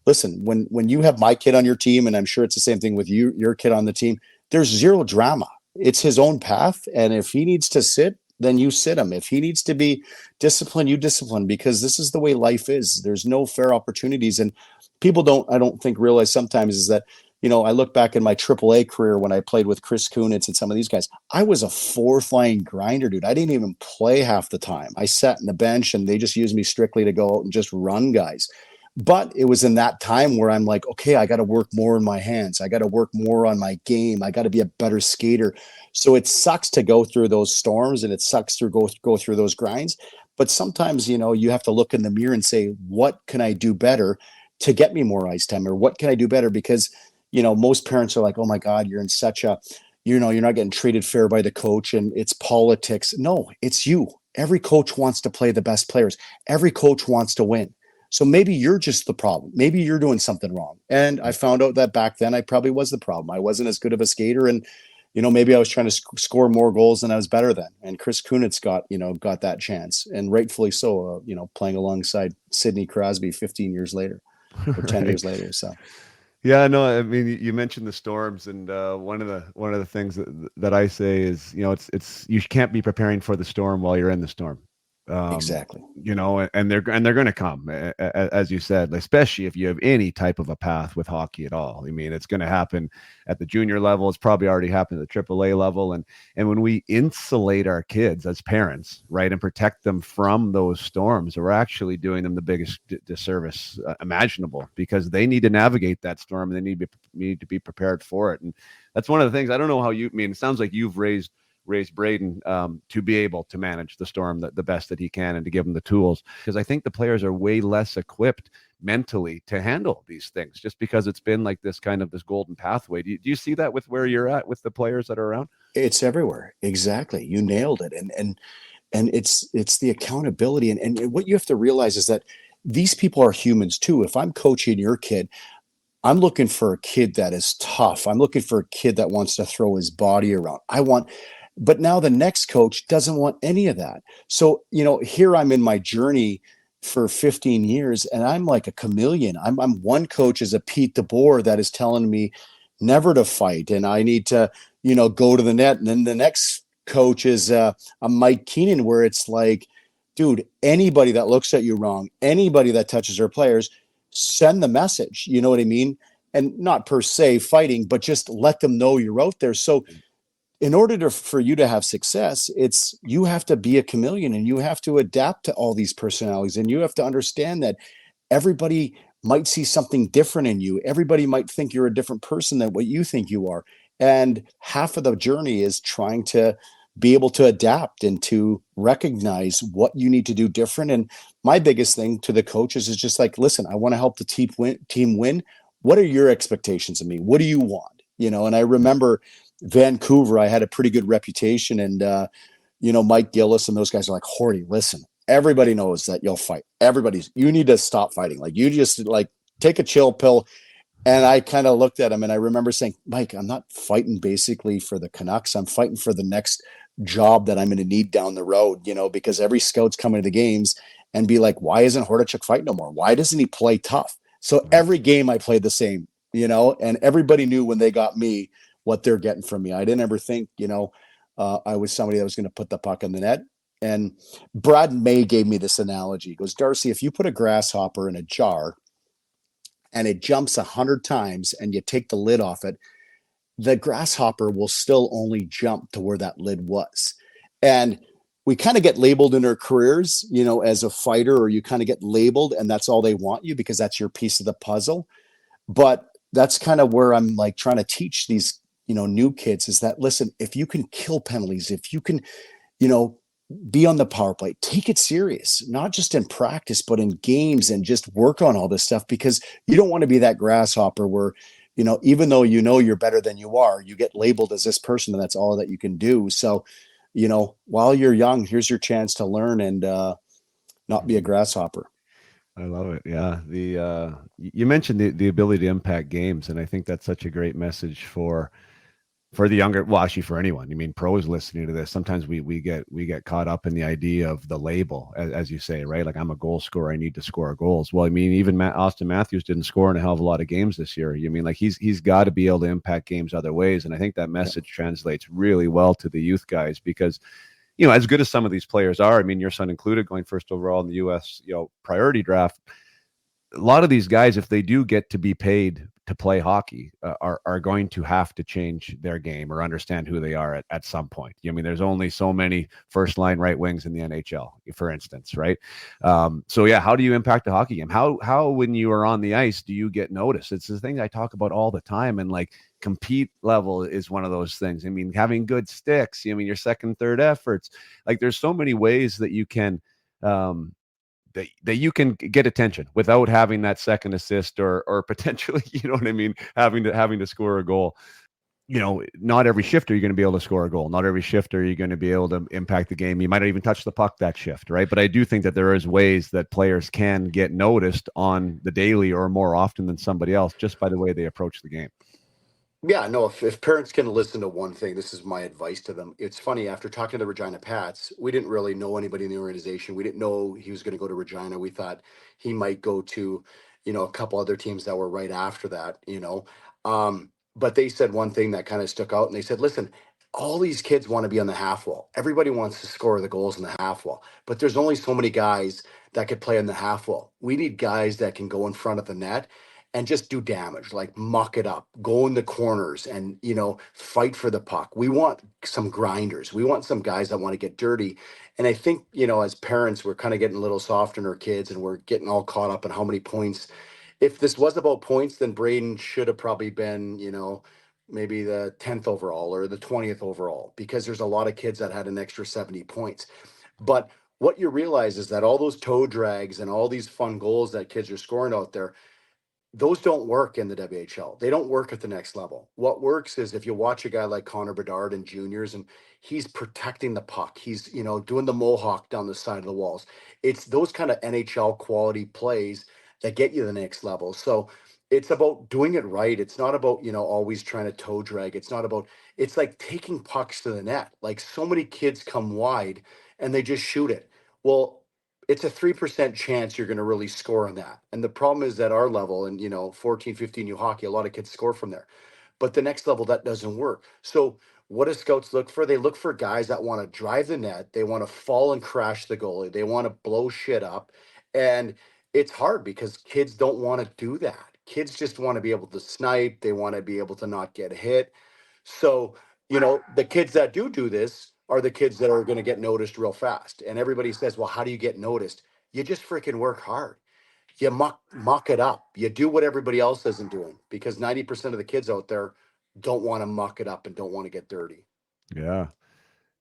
Listen, when you have my kid on your team, and I'm sure it's the same thing with your kid on the team, there's zero drama. It's his own path. And if he needs to sit, then you sit him. If he needs to be disciplined, you discipline, because this is the way life is. There's no fair opportunities. And people I don't think realize sometimes is that, I look back in my AAA career when I played with Chris Kunitz and some of these guys. I was a fourth line grinder, dude. I didn't even play half the time. I sat in the bench and they just used me strictly to go out and just run guys. But it was in that time where I'm like, okay, I got to work more in my hands. I got to work more on my game. I got to be a better skater. So it sucks to go through those storms, and it sucks to go through those grinds. But sometimes, you have to look in the mirror and say, what can I do better to get me more ice time? Or what can I do better? Because, most parents are like, oh my God, you're in such a, you're not getting treated fair by the coach and it's politics. No, it's you. Every coach wants to play the best players. Every coach wants to win. So maybe you're just the problem. Maybe you're doing something wrong. And I found out that back then I probably was the problem. I wasn't as good of a skater, and maybe I was trying to score more goals than I was better than. And Chris Kunitz got that chance, and rightfully so. Playing alongside Sidney Crosby 15 years later, or 10 Right. years later. So. Yeah, no, I mean, you mentioned the storms, and one of the things that I say is, it's you can't be preparing for the storm while you're in the storm. Exactly. And they're going to come, as you said, especially if you have any type of a path with hockey at all. I mean, it's going to happen at the junior level. It's probably already happened at the AAA level. And when we insulate our kids as parents, right, and protect them from those storms, we're actually doing them the biggest disservice imaginable, because they need to navigate that storm, and they need to be prepared for it. And that's one of the things. I don't know how I mean, it sounds like you've raised Braden to be able to manage the storm the best that he can, and to give him the tools, because I think the players are way less equipped mentally to handle these things, just because it's been like this golden pathway. Do you see that with where you're at with the players that are around? It's everywhere. Exactly. You nailed it. And it's the accountability. And what you have to realize is that these people are humans too. If I'm coaching your kid, I'm looking for a kid that is tough. I'm looking for a kid that wants to throw his body around. But now the next coach doesn't want any of that. So, here I'm in my journey for 15 years, and I'm like a chameleon. I'm one coach is a Pete DeBoer that is telling me never to fight, and I need to, go to the net. And then the next coach is a Mike Keenan, where it's like, dude, anybody that looks at you wrong, anybody that touches our players, send the message. You know what I mean? And not per se fighting, but just let them know you're out there. So in order for you to have success, you have to be a chameleon, and you have to adapt to all these personalities, and you have to understand that everybody might see something different in you. Everybody might think you're a different person than what you think you are. And half of the journey is trying to be able to adapt and to recognize what you need to do different. And my biggest thing to the coaches is just like, listen, I want to help the team win. What are your expectations of me? What do you want? And I remember Vancouver, I had a pretty good reputation, and Mike Gillis and those guys are like, Hordy, listen, everybody knows that you'll fight. You need to stop fighting. Like, you just take a chill pill. And I kind of looked at him, and I remember saying, Mike, I'm not fighting basically for the Canucks. I'm fighting for the next job that I'm going to need down the road, because every scout's coming to the games, and be like, why isn't Hordichuk fighting no more? Why doesn't he play tough? So every game I played the same, and everybody knew when they got me what they're getting from me. I didn't ever think, I was somebody that was going to put the puck in the net. And Brad May gave me this analogy. He goes, Darcy, if you put a grasshopper in a jar and it jumps 100 times and you take the lid off it, the grasshopper will still only jump to where that lid was. And we kind of get labeled in our careers, as a fighter, or you kind of get labeled and that's all they want you because that's your piece of the puzzle. But that's kind of where I'm like trying to teach these, new kids is that, listen, if you can kill penalties, if you can, be on the power play, take it serious, not just in practice, but in games, and just work on all this stuff, because you don't want to be that grasshopper where, even though you're better than you are, you get labeled as this person and that's all that you can do. So, while you're young, here's your chance to learn and not be a grasshopper. I love it. Yeah. You mentioned the ability to impact games, and I think that's such a great message for the younger, well, actually for anyone. I mean, pros listening to this, sometimes we get caught up in the idea of the label, as you say, right? Like, I'm a goal scorer, I need to score goals. Well, I mean, even Austin Matthews didn't score in a hell of a lot of games this year. You mean, like, he's got to be able to impact games other ways, and I think that message translates really well to the youth guys, because as good as some of these players are, I mean, your son included, going first overall in the U.S. Priority draft, a lot of these guys, if they do get to be paid to play hockey, are going to have to change their game or understand who they are at some point. I mean, there's only so many first line right wings in the NHL, for instance, right? So yeah, how do you impact a hockey game? How when you are on the ice do you get noticed? It's the thing I talk about all the time, and like, compete level is one of those things. I mean, having good sticks, your second, third efforts, like, there's so many ways that you can that you can get attention without having that second assist or potentially, what I mean, having to score a goal. Not every shift are you going to be able to score a goal. Not every shift are you going to be able to impact the game. You might not even touch the puck that shift, right? But I do think that there is ways that players can get noticed on the daily or more often than somebody else, just by the way they approach the game. Yeah, no, if parents can listen to one thing, this is my advice to them. It's funny, after talking to the Regina Pats, we didn't really know anybody in the organization. We didn't know he was going to go to Regina. We thought he might go to, a couple other teams that were right after that. But they said one thing that kind of stuck out, and they said, listen, all these kids want to be on the half wall. Everybody wants to score the goals in the half wall, but there's only so many guys that could play on the half wall. We need guys that can go in front of the net and just do damage, like muck it up, go in the corners and, fight for the puck. We want some grinders. We want some guys that want to get dirty. And I think, as parents, we're kind of getting a little soft on our kids, and we're getting all caught up in how many points. If this was about points, then Braden should have probably been, maybe the 10th overall or the 20th overall, because there's a lot of kids that had an extra 70 points. But what you realize is that all those toe drags and all these fun goals that kids are scoring out there, those don't work in the WHL. They don't work at the next level. What works is if you watch a guy like Connor Bedard and juniors, and he's protecting the puck. He's, doing the mohawk down the side of the walls. It's those kind of NHL quality plays that get you the next level. So it's about doing it right. It's not about, always trying to toe drag. It's like taking pucks to the net. Like, so many kids come wide and they just shoot it. Well, it's a 3% chance you're going to really score on that. And the problem is that our level, and 14, 15U hockey, a lot of kids score from there. But the next level, that doesn't work. So what do scouts look for? They look for guys that want to drive the net. They want to fall and crash the goalie. They want to blow shit up. And it's hard because kids don't want to do that. Kids just want to be able to snipe. They want to be able to not get hit. So, the kids that do this are the kids that are going to get noticed real fast. And everybody says, well, how do you get noticed? You just freaking work hard. You muck it up. You do what everybody else isn't doing, because 90% of the kids out there don't want to muck it up and don't want to get dirty. Yeah.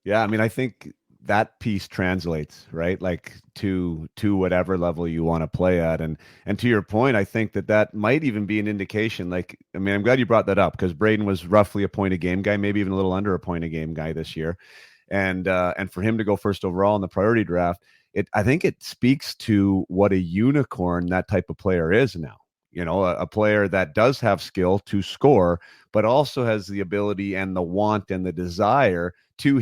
Yeah. I mean, I think that piece translates, right? Like, to whatever level you want to play at. And to your point, I think that might even be an indication. Like, I mean, I'm glad you brought that up, because Braden was roughly a point a game guy, maybe even a little under a point a game guy this year. And for him to go first overall in the priority draft, I think it speaks to what a unicorn that type of player is now. a player that does have skill to score, but also has the ability and the want and the desire to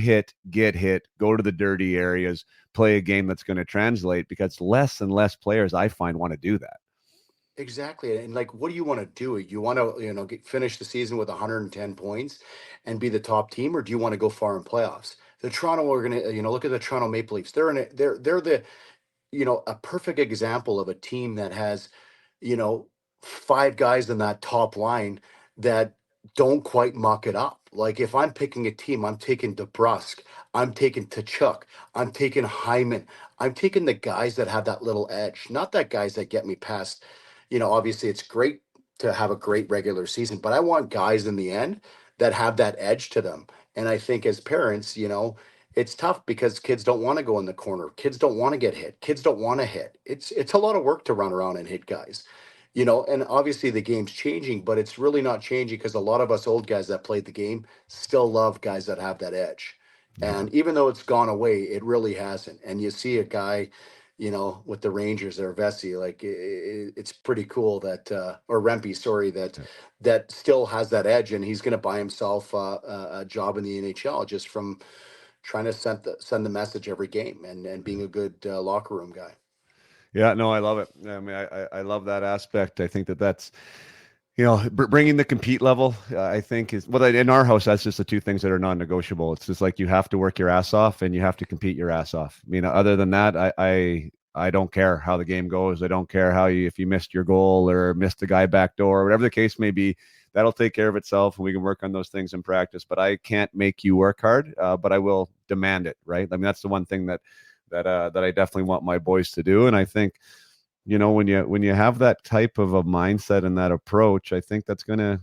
get hit, go to the dirty areas, play a game that's going to translate, because less and less players I find want to do that. Exactly. And like, what do you want to do? You want to, finish the season with 110 points and be the top team, or do you want to go far in playoffs? The Toronto look at the Toronto Maple Leafs. They're the, a perfect example of a team that has, you know, five guys in that top line that don't quite muck it up. Like if I'm picking a team, I'm taking DeBrusque, I'm taking Tachuk, I'm taking Hyman, I'm taking the guys that have that little edge, not that guys that get me past. Obviously it's great to have a great regular season, but I want guys in the end that have that edge to them. And I think as parents, it's tough because kids don't want to go in the corner. Kids don't want to get hit. Kids don't want to hit. It's a lot of work to run around and hit guys. And obviously the game's changing, but it's really not changing because a lot of us old guys that played the game still love guys that have that edge. Yeah. And even though it's gone away, it really hasn't. And you see a guy, with the Rangers or Vesey, like it's pretty cool that, or Rempe, sorry, that still has that edge, and he's going to buy himself a job in the NHL just from trying to send the message every game and being a good locker room guy. Yeah, no, I love it. I mean, I love that aspect. I think that's bringing the compete level, I think is, well, in our house, that's just the two things that are non-negotiable. It's just like you have to work your ass off and you have to compete your ass off. I mean, other than that, I don't care how the game goes. I don't care if you missed your goal or missed a guy back door, or whatever the case may be. That'll take care of itself, and we can work on those things in practice. But I can't make you work hard, but I will demand it, right? I mean, that's the one thing that I definitely want my boys to do. And I think, when you have that type of a mindset and that approach, I think that's gonna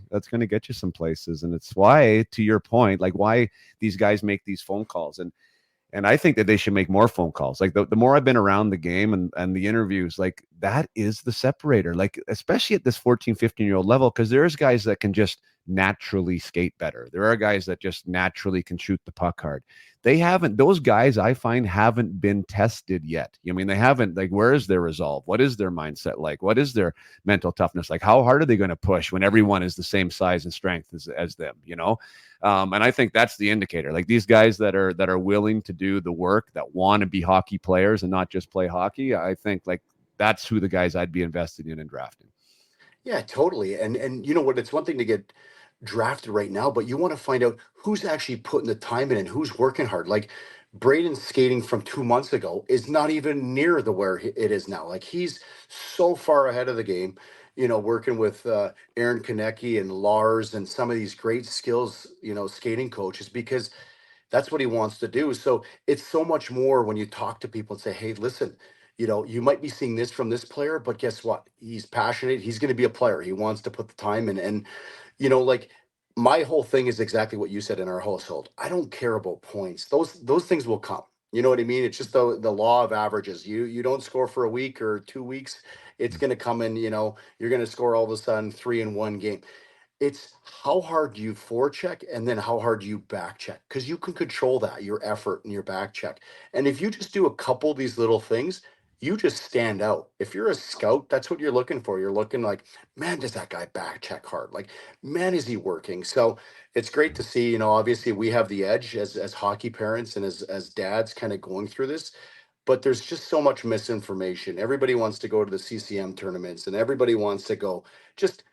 get you some places. And it's why, to your point, like why these guys make these phone calls. And I think that they should make more phone calls. Like the more I've been around the game and the interviews, like that is the separator, like especially at this 14, 15-year-old level, because there's guys that can just naturally skate better. There are guys that just naturally can shoot the puck hard. Those guys I find haven't been tested yet. I mean, they haven't, like, where is their resolve? What is their mindset like? What is their mental toughness like? How hard are they going to push when everyone is the same size and strength as them, and I think that's the indicator. Like these guys that are willing to do the work, that want to be hockey players and not just play hockey, I think like that's who the guys I'd be invested in and drafting. Yeah, totally. And you know what? It's one thing to get drafted right now, but you want to find out who's actually putting the time in and who's working hard. Like Braden's skating from 2 months ago is not even near the where it is now. Like he's so far ahead of the game. Working with Aaron Konecki and Lars and some of these great skills, skating coaches, because that's what he wants to do. So it's so much more when you talk to people and say, hey, listen, you might be seeing this from this player, but guess what? He's passionate. He's going to be a player. He wants to put the time in. And, like my whole thing is exactly what you said in our household. I don't care about points. Those things will come. You know what I mean? It's just the law of averages. You don't score for a week or 2 weeks. It's going to come in, you're going to score all of a sudden 3 in 1 game. It's how hard do you forecheck and then how hard do you back check? Because you can control that, your effort and your back check. And if you just do a couple of these little things, you just stand out. If you're a scout, that's what you're looking for. You're looking like, man, does that guy back check hard? Like, man, is he working? So it's great to see, obviously we have the edge as hockey parents and as dads kind of going through this. But there's just so much misinformation. Everybody wants to go to the CCM tournaments and everybody wants to go. Just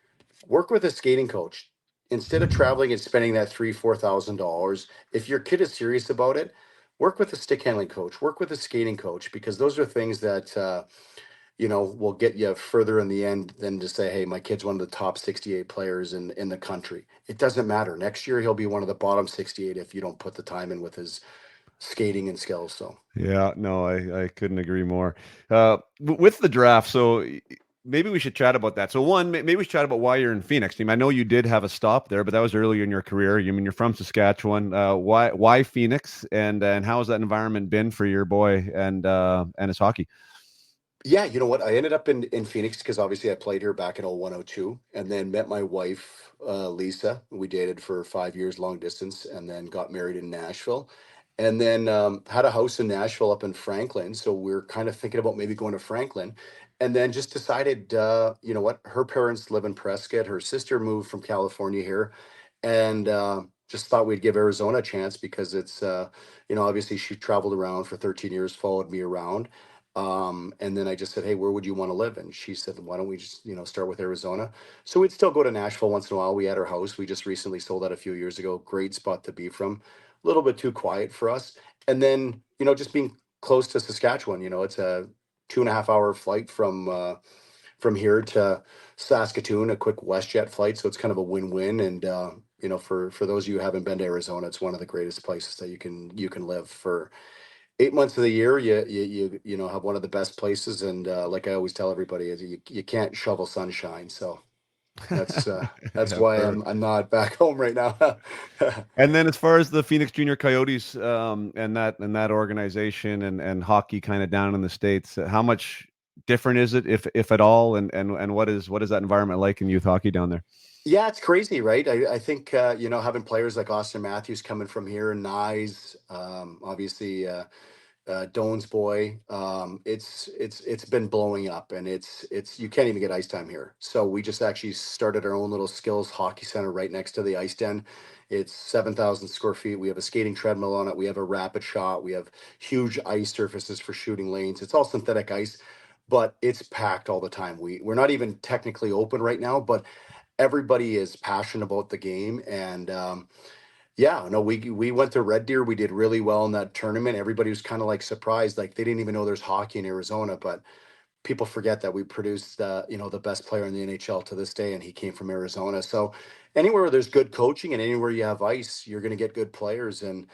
work with a skating coach instead of traveling and spending that $3,000 4,000. If your kid is serious about it, work with a stick handling coach, work with a skating coach, because those are things that will get you further in the end than to say, hey, my kid's one of the top 68 players in the country. It doesn't matter. Next year he'll be one of the bottom 68 if you don't put the time in with his skating and skills. So Yeah, no, I couldn't agree more. With the draft, so maybe we should chat about that. So one, maybe we should chat about why you're in Phoenix. Team. I know you did have a stop there, but that was earlier in your career. You mean you're from Saskatchewan? Why Phoenix, and how has that environment been for your boy and his hockey? yeah, you know what? I ended up in Phoenix because obviously I played here back in 0102 and then met my wife, Lisa. We dated for 5 years long distance and then got married in Nashville. and then had a house in Nashville up in Franklin. So we're kind of thinking about maybe going to Franklin, and then just decided, you know what, her parents live in Prescott. Her sister moved from California here, and just thought we'd give Arizona a chance because it's, you know, obviously she traveled around for 13 years, followed me around. And then I just said, hey, where would you want to live? And she said, why don't we just, you know, start with Arizona? So we'd still go to Nashville once in a while. We had our house. We just recently sold that a few years ago. Great spot to be from. A little bit too quiet for us. And then, you know, just being close to Saskatchewan, you know, it's a 2.5 hour flight from here to Saskatoon, a quick WestJet flight. So it's kind of a win-win. And you know, for those of you who haven't been to Arizona, it's one of the greatest places that you can live for 8 months of the year. You know, have one of the best places. And like I always tell everybody, is you can't shovel sunshine. So that's Yeah, why perfect. I'm not back home right now. And then as far as the Phoenix Junior Coyotes, and that organization and hockey kind of down in the States, how much different is it, if at all, and what is that environment like in youth hockey down there? Yeah, it's crazy, right? I think you know, having players like Austin Matthews coming from here, Nyes, obviously Doan's boy. It's been blowing up, and it's you can't even get ice time here. So we just actually started our own little skills hockey center right next to the ice den. It's 7,000 square feet. We have a skating treadmill on it. We have a rapid shot. We have huge ice surfaces for shooting lanes. It's all synthetic ice, but it's packed all the time. We're not even technically open right now, but everybody is passionate about the game. And yeah, no, we went to Red Deer. We did really well in that tournament. Everybody was kind of like surprised, like they didn't even know there's hockey in Arizona. But people forget that we produced, you know, the best player in the NHL to this day, and he came from Arizona. So anywhere where there's good coaching and anywhere you have ice, you're going to get good players. And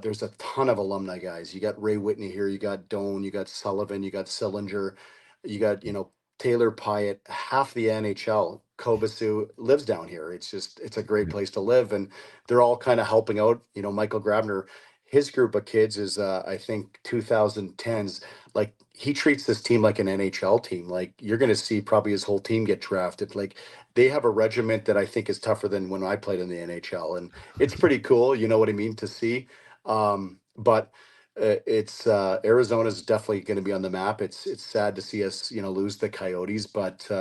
there's a ton of alumni guys. You got Ray Whitney here, you got Doan, you got Sullivan, you got Sillinger, you got, you know, Taylor Pyatt. Half the NHL, Kovasu lives down here. It's a great place to live, and they're all kind of helping out. You know, Michael Grabner, his group of kids is I think 2010s, like he treats this team like an NHL team. Like you're going to see probably his whole team get drafted. Like they have a regiment that I think is tougher than when I played in the NHL, and it's pretty cool. You know what I mean, to see. But it's Arizona's definitely going to be on the map. It's sad to see us, you know, lose the Coyotes, but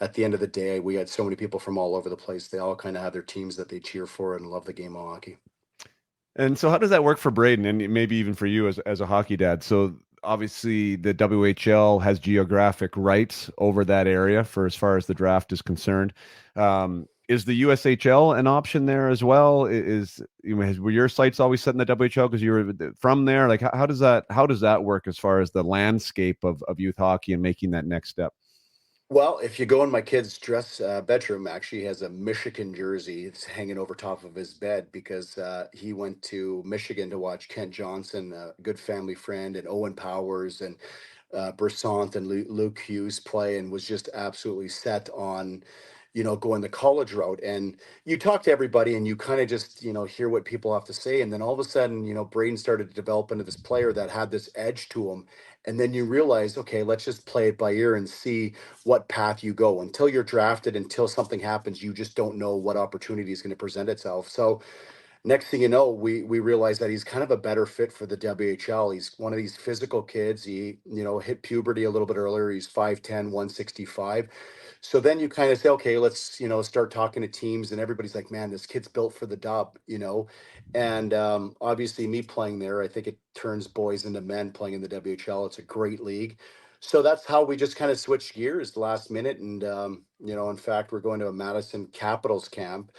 at the end of the day, we had so many people from all over the place. They all kind of have their teams that they cheer for and love the game of hockey. And so, how does that work for Braden, and maybe even for you as a hockey dad? So, obviously, the WHL has geographic rights over that area for as far as the draft is concerned. Is the USHL an option there as well? Were your sights always set in the WHL because you were from there? Like, how does that work as far as the landscape of youth hockey and making that next step? Well, if you go in my kid's dress bedroom, actually he has a Michigan jersey. It's hanging over top of his bed because he went to Michigan to watch Kent Johnson, a good family friend, and Owen Powers and Brisant and Luke Hughes play, and was just absolutely set on, you know, going the college route. And you talk to everybody, and you kind of just, you know, hear what people have to say, and then all of a sudden, you know, Braden started to develop into this player that had this edge to him. And then you realize, okay, let's just play it by ear and see what path you go. Until you're drafted, until something happens, you just don't know what opportunity is going to present itself. So next thing you know, we realize that he's kind of a better fit for the WHL. He's one of these physical kids. He, you know, hit puberty a little bit earlier. He's 5'10", 165. So then you kind of say, okay, let's, you know, start talking to teams, and everybody's like, man, this kid's built for the dub, you know. And obviously me playing there, I think it turns boys into men playing in the WHL. It's a great league. So that's how we just kind of switched gears last minute. And, you know, in fact, we're going to a Madison Capitals camp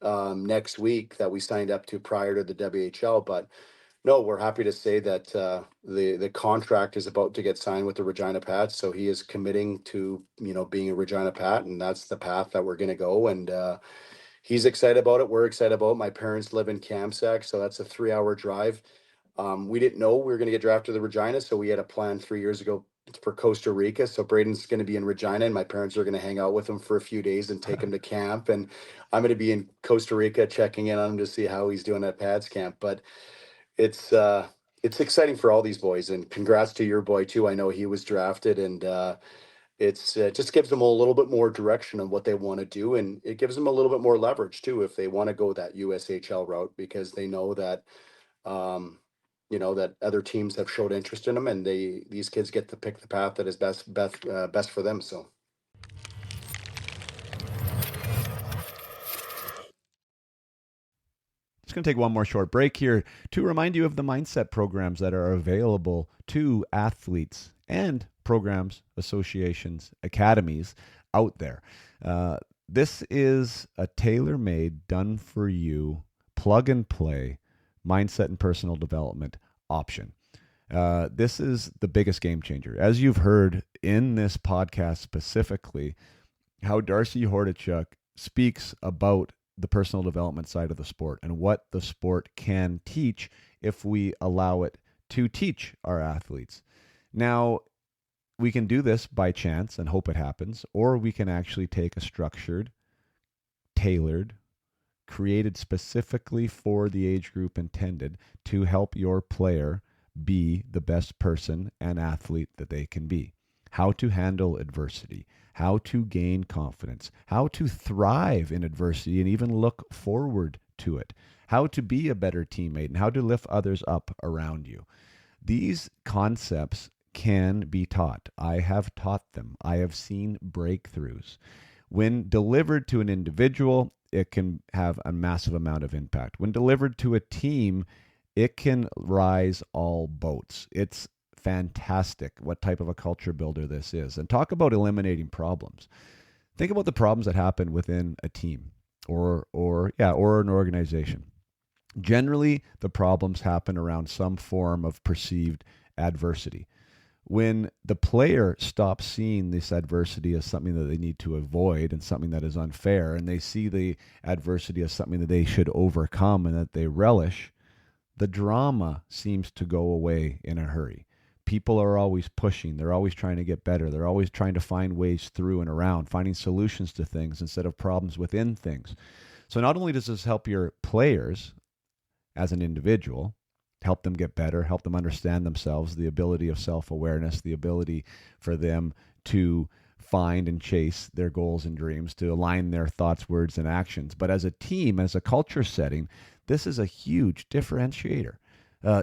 next week that we signed up to prior to the WHL. But no, we're happy to say that the contract is about to get signed with the Regina Pats. So he is committing to, you know, being a Regina Pat, and that's the path that we're going to go. And he's excited about it. We're excited about it. My parents live in Kamsack, so that's a 3-hour drive. We didn't know we were going to get drafted to the Regina, so we had a plan 3 years ago for Costa Rica. So Braden's going to be in Regina, and my parents are going to hang out with him for a few days and take him to camp. And I'm going to be in Costa Rica checking in on him to see how he's doing at Pads camp. But it's uh, it's exciting for all these boys, and congrats to your boy too. I know he was drafted, and it's just gives them a little bit more direction on what they want to do, and it gives them a little bit more leverage too if they want to go that USHL route because they know that. that other teams have showed interest in them, and these kids get to pick the path that is best for them. So Just going to take one more short break here to remind you of the mindset programs that are available to athletes and programs, associations, academies out there. This is a tailor-made, done-for-you, plug-and-play mindset and personal development option. This is the biggest game changer. As you've heard in this podcast specifically, how Darcy Hordichuk speaks about the personal development side of the sport and what the sport can teach if we allow it to teach our athletes. Now, we can do this by chance and hope it happens, or we can actually take a structured, tailored, created specifically for the age group intended to help your player be the best person and athlete that they can be. How to handle adversity, how to gain confidence, how to thrive in adversity and even look forward to it, how to be a better teammate, and how to lift others up around you. These concepts can be taught. I have taught them. I have seen breakthroughs. When delivered to an individual, it can have a massive amount of impact. When delivered to a team, it can rise all boats. It's fantastic what type of a culture builder this is. And talk about eliminating problems. Think about the problems that happen within a team or an organization. Generally, the problems happen around some form of perceived adversity. When the player stops seeing this adversity as something that they need to avoid and something that is unfair, and they see the adversity as something that they should overcome and that they relish, the drama seems to go away in a hurry. People are always pushing. They're always trying to get better. They're always trying to find ways through and around, finding solutions to things instead of problems within things. So not only does this help your players as an individual, help them get better, help them understand themselves, the ability of self-awareness, the ability for them to find and chase their goals and dreams, to align their thoughts, words, and actions. But as a team, as a culture setting, this is a huge differentiator.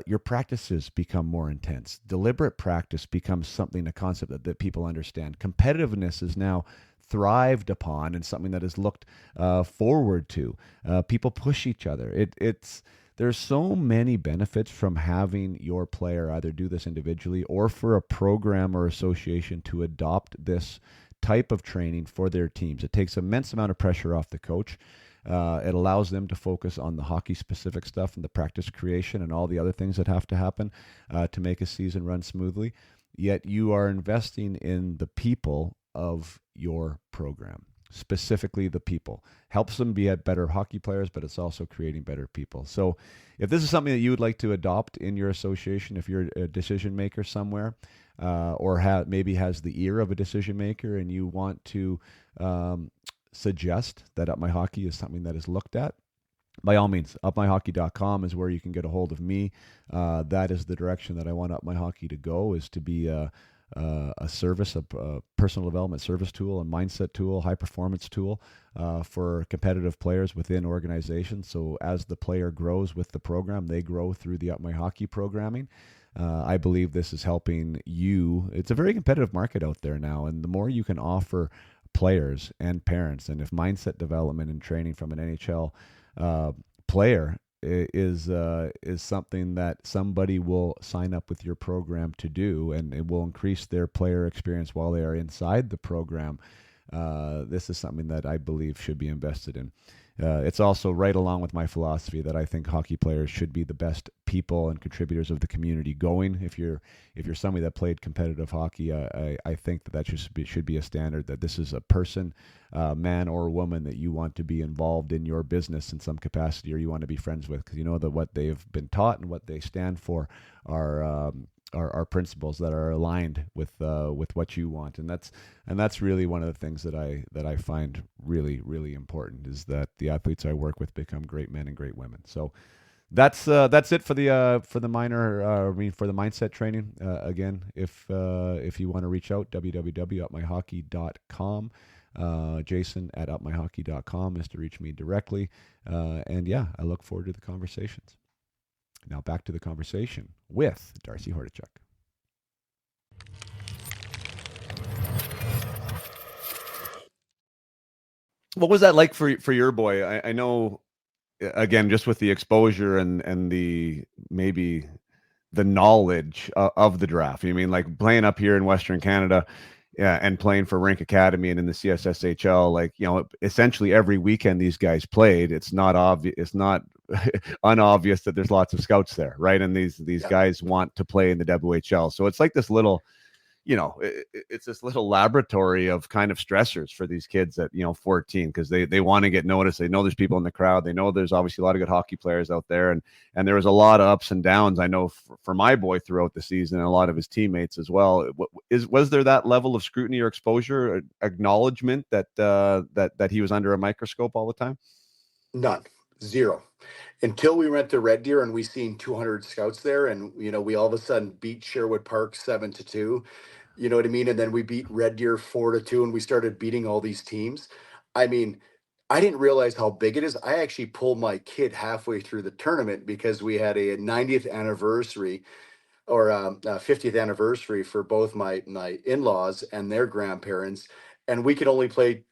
Your practices become more intense. Deliberate practice becomes something, a concept that people understand. Competitiveness is now thrived upon and something that is looked forward to. People push each other. There's so many benefits from having your player either do this individually or for a program or association to adopt this type of training for their teams. It takes immense amount of pressure off the coach. It allows them to focus on the hockey-specific stuff and the practice creation and all the other things that have to happen to make a season run smoothly. Yet you are investing in the people of your program, specifically the people. Helps them be better hockey players, but it's also creating better people. So if this is something that you would like to adopt in your association, if you're a decision maker somewhere, or maybe has the ear of a decision maker and you want to suggest that Up My Hockey is something that is looked at, by all means, upmyhockey.com is where you can get a hold of me. That is the direction that I want Up My Hockey to go, is to be a service, a personal development service tool, a mindset tool, high performance tool for competitive players within organizations. So as the player grows with the program, they grow through the Up My Hockey programming. I believe this is helping you. It's a very competitive market out there now, and the more you can offer players and parents, and if mindset development and training from an NHL player is something that somebody will sign up with your program to do, and it will increase their player experience while they are inside the program, this is something that I believe should be invested in. It's also right along with my philosophy that I think hockey players should be the best people and contributors of the community going. If you're somebody that played competitive hockey, I think that should be a standard, that this is a person, man or woman, that you want to be involved in your business in some capacity, or you want to be friends with, because you know that what they've been taught and what they stand for are principles that are aligned with what you want, and that's really one of the things that I find really, really important, is that the athletes I work with become great men and great women. So that's it for the for the mindset training. Again, if you want to reach out, www.upmyhockey.com. Jason at upmyhockey.com is to reach me directly. And yeah, I look forward to the conversations. Now back to the conversation with Darcy Hordichuk. What was that like for your boy? I know, again, just with the exposure and the maybe the knowledge of the draft. You mean like playing up here in Western Canada, yeah, and playing for Rink Academy and in the CSSHL, like, essentially every weekend these guys played. It's not obvious. It's not unobvious that there's lots of scouts there, right? And these guys want to play in the WHL, so it's like this little, it's this little laboratory of kind of stressors for these kids at 14, because they want to get noticed. They know there's people in the crowd. They know there's obviously a lot of good hockey players out there, and there was a lot of ups and downs, I know, for my boy throughout the season, and a lot of his teammates as well. Was there that level of scrutiny or exposure, or acknowledgement that that he was under a microscope all the time? None. Zero. Until we went to Red Deer and we seen 200 scouts there, and we all of a sudden beat Sherwood Park 7-2. You know what I mean? And then we beat Red Deer 4-2, and we started beating all these teams. I mean, I didn't realize how big it is. I actually pulled my kid halfway through the tournament because we had a 90th anniversary, or 50th anniversary, for both my in-laws and their grandparents, and we could only play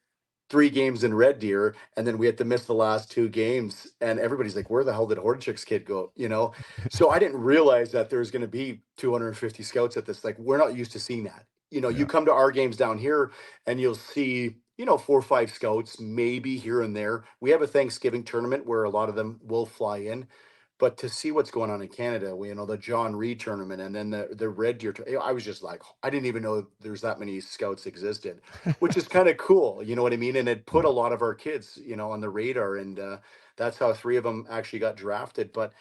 3 games in Red Deer, and then we had to miss the last 2 games. And everybody's like, "Where the hell did Hordichuk's kid go?" So I didn't realize that there's going to be 250 scouts at this. Like, we're not used to seeing that. You Yeah. come to our games down here, and you'll see 4 or 5 scouts maybe here and there. We have a Thanksgiving tournament where a lot of them will fly in. But to see what's going on in Canada, the John Reed tournament, and then the Red Deer, I was just like, I didn't even know there's that many scouts existed, which is kind of cool. You know what I mean? And it put Yeah. a lot of our kids, on the radar, and that's how 3 of them actually got drafted. But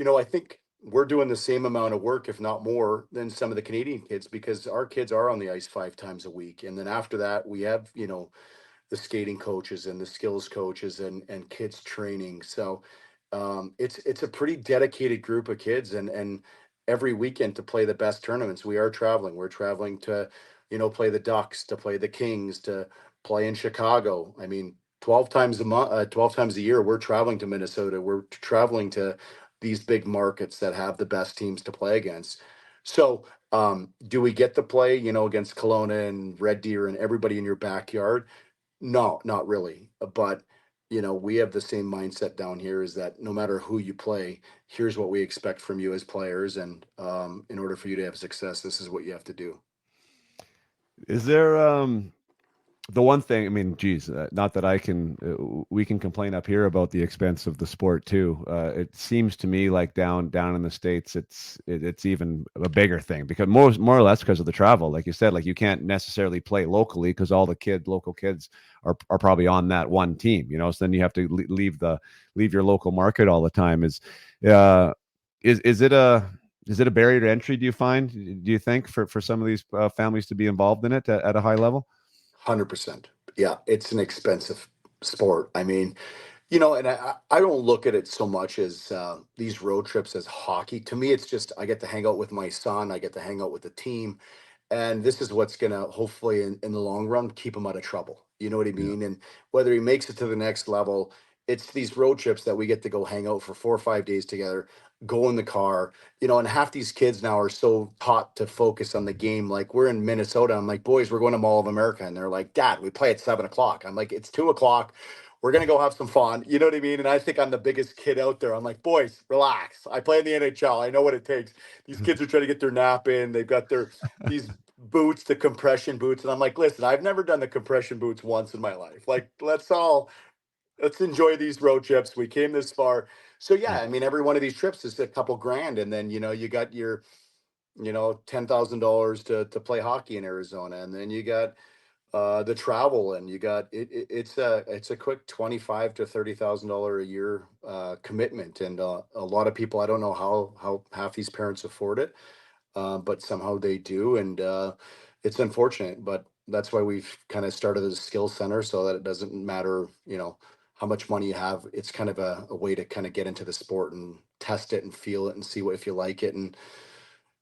I think we're doing the same amount of work, if not more, than some of the Canadian kids, because our kids are on the ice 5 times a week, and then after that, we have the skating coaches and the skills coaches and kids training. So it's a pretty dedicated group of kids, and every weekend to play the best tournaments. We are traveling. We're traveling to, play the Ducks, to play the Kings, to play in Chicago. I mean, 12 times a month, 12 times a year, we're traveling to Minnesota. We're traveling to these big markets that have the best teams to play against. So, do we get to play, against Kelowna and Red Deer and everybody in your backyard? No, not really. But we have the same mindset down here, is that no matter who you play, here's what we expect from you as players, and in order for you to have success, this is what you have to do. Is there the one thing, I mean, geez, not that we can complain up here about the expense of the sport too. It seems to me like down in the States, it's even a bigger thing, because more or less because of the travel. Like you said, like you can't necessarily play locally because all the local kids are probably on that one team, so then you have to leave your local market all the time. Uh, is it a barrier to entry, do you think, for some of these families to be involved in it at a high level? 100%. Yeah, it's an expensive sport. I mean, and I don't look at it so much as these road trips as hockey. To me, it's just, I get to hang out with my son, I get to hang out with the team, and this is what's going to hopefully in the long run keep him out of trouble. You know what I Yeah. mean? And whether he makes it to the next level, it's these road trips that we get to go hang out for 4 or 5 days together, go in the car. And half these kids now are so taught to focus on the game. Like, we're in Minnesota, I'm like, "Boys, we're going to Mall of America," and they're like, "Dad, we play at 7 o'clock." I'm like, "It's 2 o'clock. We're gonna go have some fun." You know what I mean? And I think I'm the biggest kid out there. I'm like, "Boys, relax. I play in the NHL. I know what it takes." These kids are trying to get their nap in. They've got these boots, the compression boots, and I'm like, "Listen, I've never done the compression boots once in my life. Like, let's enjoy these road trips. We came this far." So Yeah. yeah, I mean, every one of these trips is a couple grand, and then you got your $10,000 to play hockey in Arizona, and then you got the travel, and you got it's a quick 25 to $30,000 a year commitment, and a lot of people, I don't know how half these parents afford it, but somehow they do, and it's unfortunate, but that's why we've kind of started a skill center, so that it doesn't matter, how much money you have. It's kind of a way to kind of get into the sport and test it and feel it and see what if you like it. And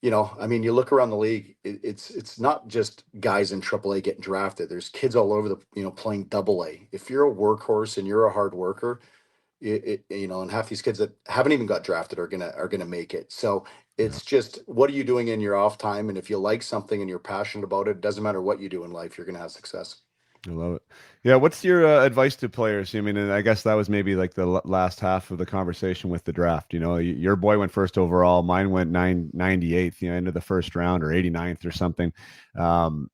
I mean, you look around the league, it's not just guys in AAA getting drafted. There's kids all over playing AA. If you're a workhorse and you're a hard worker, And half these kids that haven't even got drafted are gonna make it. So it's just, what are you doing in your off time? And if you like something and you're passionate about it, doesn't matter what you do in life, you're gonna have success. I love it. Yeah, what's your advice to players? I mean, and I guess that was maybe like the last half of the conversation with the draft. Your boy went first overall, mine went 98th, into the first round, or 89th or something. Um,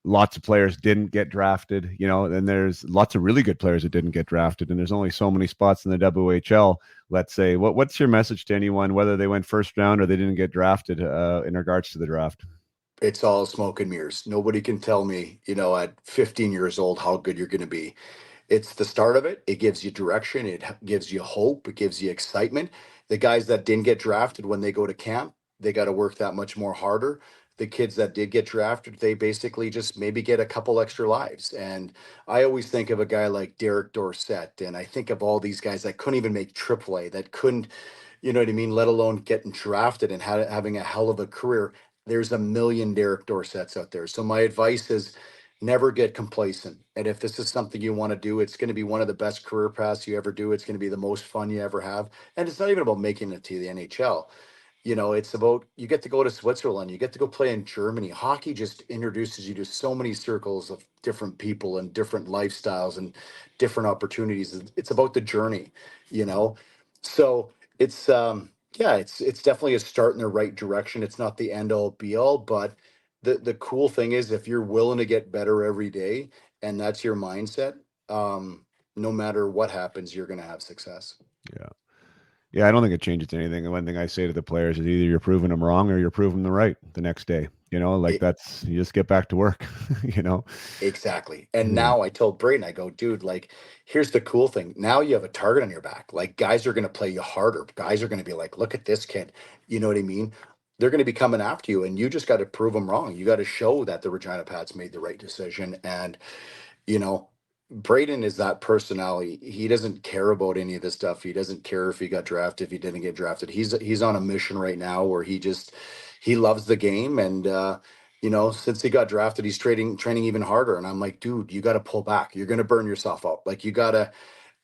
Lots of players didn't get drafted, and there's lots of really good players that didn't get drafted, and there's only so many spots in the WHL. Let's say, what's your message to anyone, whether they went first round or they didn't get drafted, in regards to the draft? It's all smoke and mirrors. Nobody can tell me, at 15 years old, how good you're going to be. It's the start of it. It gives you direction. It gives you hope. It gives you excitement. The guys that didn't get drafted, when they go to camp, they got to work that much more harder. The kids that did get drafted, they basically just maybe get a couple extra lives. And I always think of a guy like Derek Dorsett, and I think of all these guys that couldn't even make AAA, that couldn't, you know what I mean, let alone getting drafted and having a hell of a career. There's a million Derek Dorsetts out there. So my advice is, never get complacent. And if this is something you want to do, it's going to be one of the best career paths you ever do. It's going to be the most fun you ever have. And it's not even about making it to the NHL. It's about, you get to go to Switzerland, you get to go play in Germany. Hockey just introduces you to so many circles of different people and different lifestyles and different opportunities. It's about the journey, you know. So it's yeah, it's definitely a start in the right direction. It's not the end all be all, but the cool thing is, if you're willing to get better every day and that's your mindset, no matter what happens, you're going to have success. Yeah. Yeah, I don't think it changes anything. And one thing I say to the players is, either you're proving them wrong or you're proving them right the next day. Like, It, that's, you just get back to work, you know? exactly. And Yeah. now I told Braden, I go, dude, like, here's the cool thing. Now you have a target on your back. Like, guys are going to play you harder. Guys are going to be like, look at this kid. You know what I mean? They're going to be coming after you, and you just got to prove them wrong. You got to show that the Regina Pats made the right decision. And you know, Braden is that personality. He doesn't care about any of this stuff. He doesn't care if he got drafted, if he didn't get drafted. He's on a mission right now where he loves the game. And since he got drafted, he's training even harder. And I'm like, dude, you got to pull back. You're gonna burn yourself out. Like, you gotta.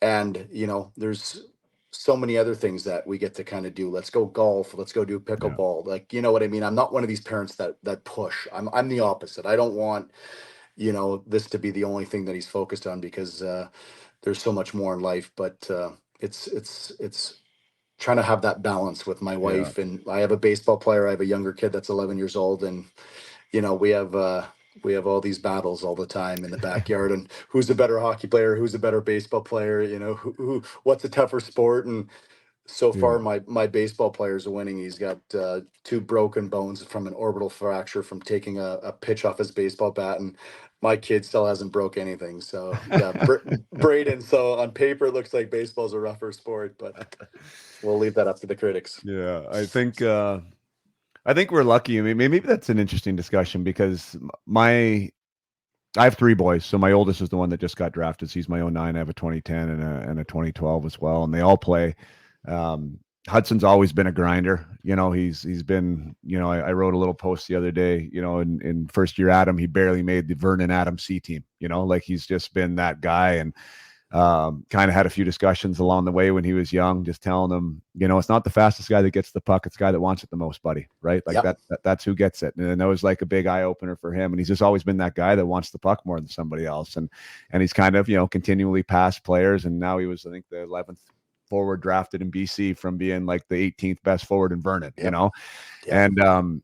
And there's so many other things that we get to kind of do. Let's go golf. Let's go do Yeah. pickleball. Like, you know what I mean? I'm not one of these parents that push. I'm the opposite. I don't want this to be the only thing that he's focused on, because there's so much more in life. But it's trying to have that balance with my Yeah. wife. And I have a baseball player. I have a younger kid that's 11 years old, and we have all these battles all the time in the backyard, and who's a better hockey player, who's a better baseball player, what's a tougher sport. And so Yeah. far, my baseball players are winning. He's got two broken bones from an orbital fracture from taking a pitch off his baseball bat, and my kid still hasn't broke anything. So yeah, Braden. So on paper, it looks like baseball's a rougher sport, but we'll leave that up to the critics. Yeah. I think we're lucky. I mean, maybe that's an interesting discussion, because I have three boys. So my oldest is the one that just got drafted. So he's my '09. I have a 2010 and a 2012 as well, and they all play. Um, Hudson's always been a grinder. He's been. I wrote a little post the other day. In first year Adam, he barely made the Vernon Adams C team. Like, he's just been that guy. And kind of had a few discussions along the way when he was young, just telling him, it's not the fastest guy that gets the puck, it's the guy that wants it the most, buddy. Right? Like, Yep. that's who gets it. And that was like a big eye opener for him. And he's just always been that guy that wants the puck more than somebody else. And he's kind of, continually passed players. And now he was, I think, the 11th forward drafted in BC from being like the 18th best forward in Vernon, Yep. Yep.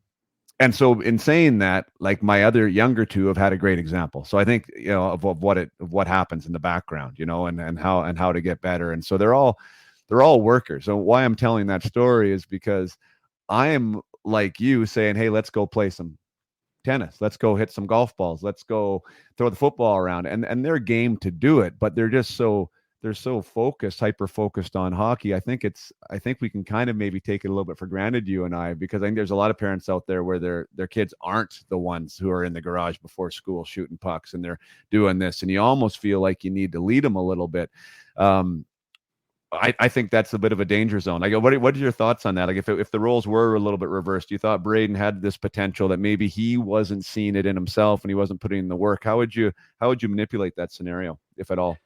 And so, in saying that, like, my other younger two have had a great example. So I think, of what happens in the background, and how to get better. And so they're all workers. So why I'm telling that story is because I am like you, saying, hey, let's go play some tennis. Let's go hit some golf balls. Let's go throw the football around. And they're game to do it, but they're so focused, hyper focused on hockey. I think we can kind of maybe take it a little bit for granted, you and I, because I think there's a lot of parents out there where their kids aren't the ones who are in the garage before school shooting pucks, and they're doing this, and you almost feel like you need to lead them a little bit. I think that's a bit of a danger zone. Like, what are your thoughts on that? Like, if the roles were a little bit reversed, you thought Braden had this potential that maybe he wasn't seeing it in himself and he wasn't putting in the work. How would you manipulate that scenario, if at all?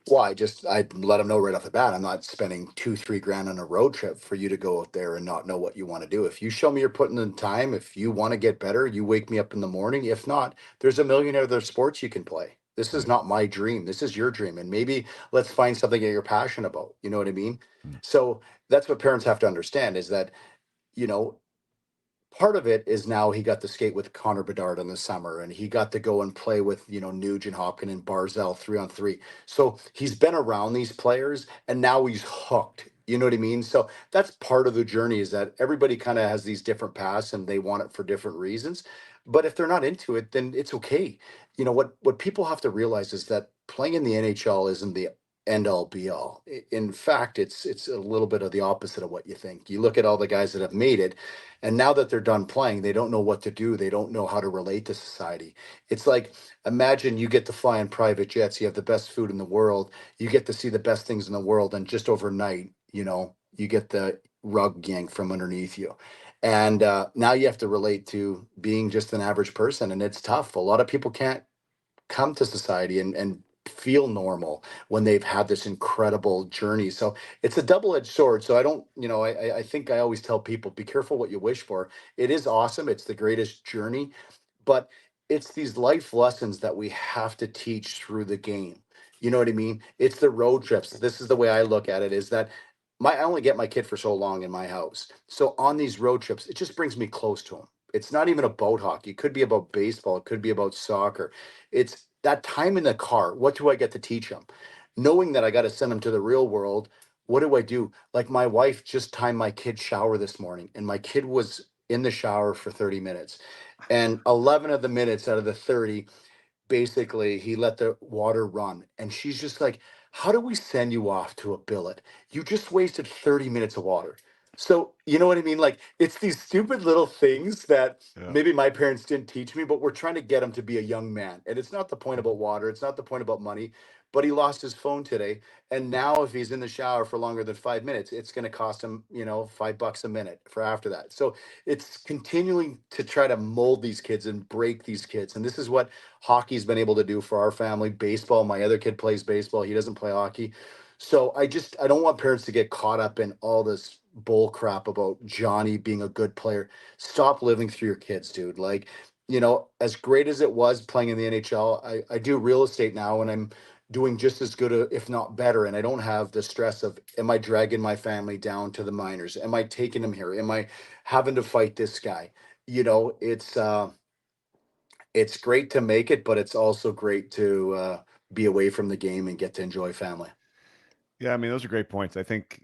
Well, I let them know right off the bat, I'm not spending 2, 3 grand on a road trip for you to go out there and not know what you want to do. If you show me you're putting in time, if you want to get better, you wake me up in the morning. If not, there's a million other sports you can play. This is Right. not my dream. This is your dream. And maybe let's find something that you're passionate about. You know what I mean? Mm. So that's what parents have to understand is that, you know, part of it is now he got to skate with Connor Bedard in the summer, and he got to go and play with, Nugent Hopkins and Barzell 3-on-3. So he's been around these players, and now he's hooked. You know what I mean? So that's part of the journey, is that everybody kind of has these different paths and they want it for different reasons. But if they're not into it, then it's okay. What people have to realize is that playing in the NHL isn't the end all be all. In fact, it's a little bit of the opposite of what you think. You look at all the guys that have made it, and now that they're done playing, they don't know what to do. They don't know how to relate to society. It's like, imagine you get to fly in private jets, you have the best food in the world, you get to see the best things in the world, and just overnight, you get the rug yanked from underneath you. And now you have to relate to being just an average person, and it's tough. A lot of people can't come to society and feel normal when they've had this incredible journey. So it's a double-edged sword. So I don't, I think I always tell people, be careful what you wish for. It is awesome. It's the greatest journey, but it's these life lessons that we have to teach through the game. You know what I mean? It's the road trips. This is the way I look at it, is that I only get my kid for so long in my house. So on these road trips, it just brings me close to him. It's not even about hockey. It could be about baseball. It could be about soccer. It's that time in the car. What do I get to teach them? Knowing that I got to send them to the real world. What do I do? Like, my wife just timed my kid's shower this morning, and my kid was in the shower for 30 minutes. And 11 of the minutes out of the 30, basically he let the water run, and she's just like, how do we send you off to a billet? You just wasted 30 minutes of water. So you know what I mean? Like, it's these stupid little things that Yeah. maybe my parents didn't teach me, but we're trying to get him to be a young man. And it's not the point about water, it's not the point about money. But he lost his phone today, and now if he's in the shower for longer than 5 minutes, it's going to cost him, $5 a minute for after that. So it's continuing to try to mold these kids and break these kids. And this is what hockey's been able to do for our family. Baseball, my other kid plays baseball. He doesn't play hockey. So I don't want parents to get caught up in all this bull crap about Johnny being a good player. Stop living through your kids, dude. Like, as great as it was playing in the NHL, I do real estate now, and I'm doing just as good, if not better. And I don't have the stress of, am I dragging my family down to the minors? Am I taking them here? Am I having to fight this guy? It's great to make it, but it's also great to be away from the game and get to enjoy family. Yeah, I mean, those are great points. I think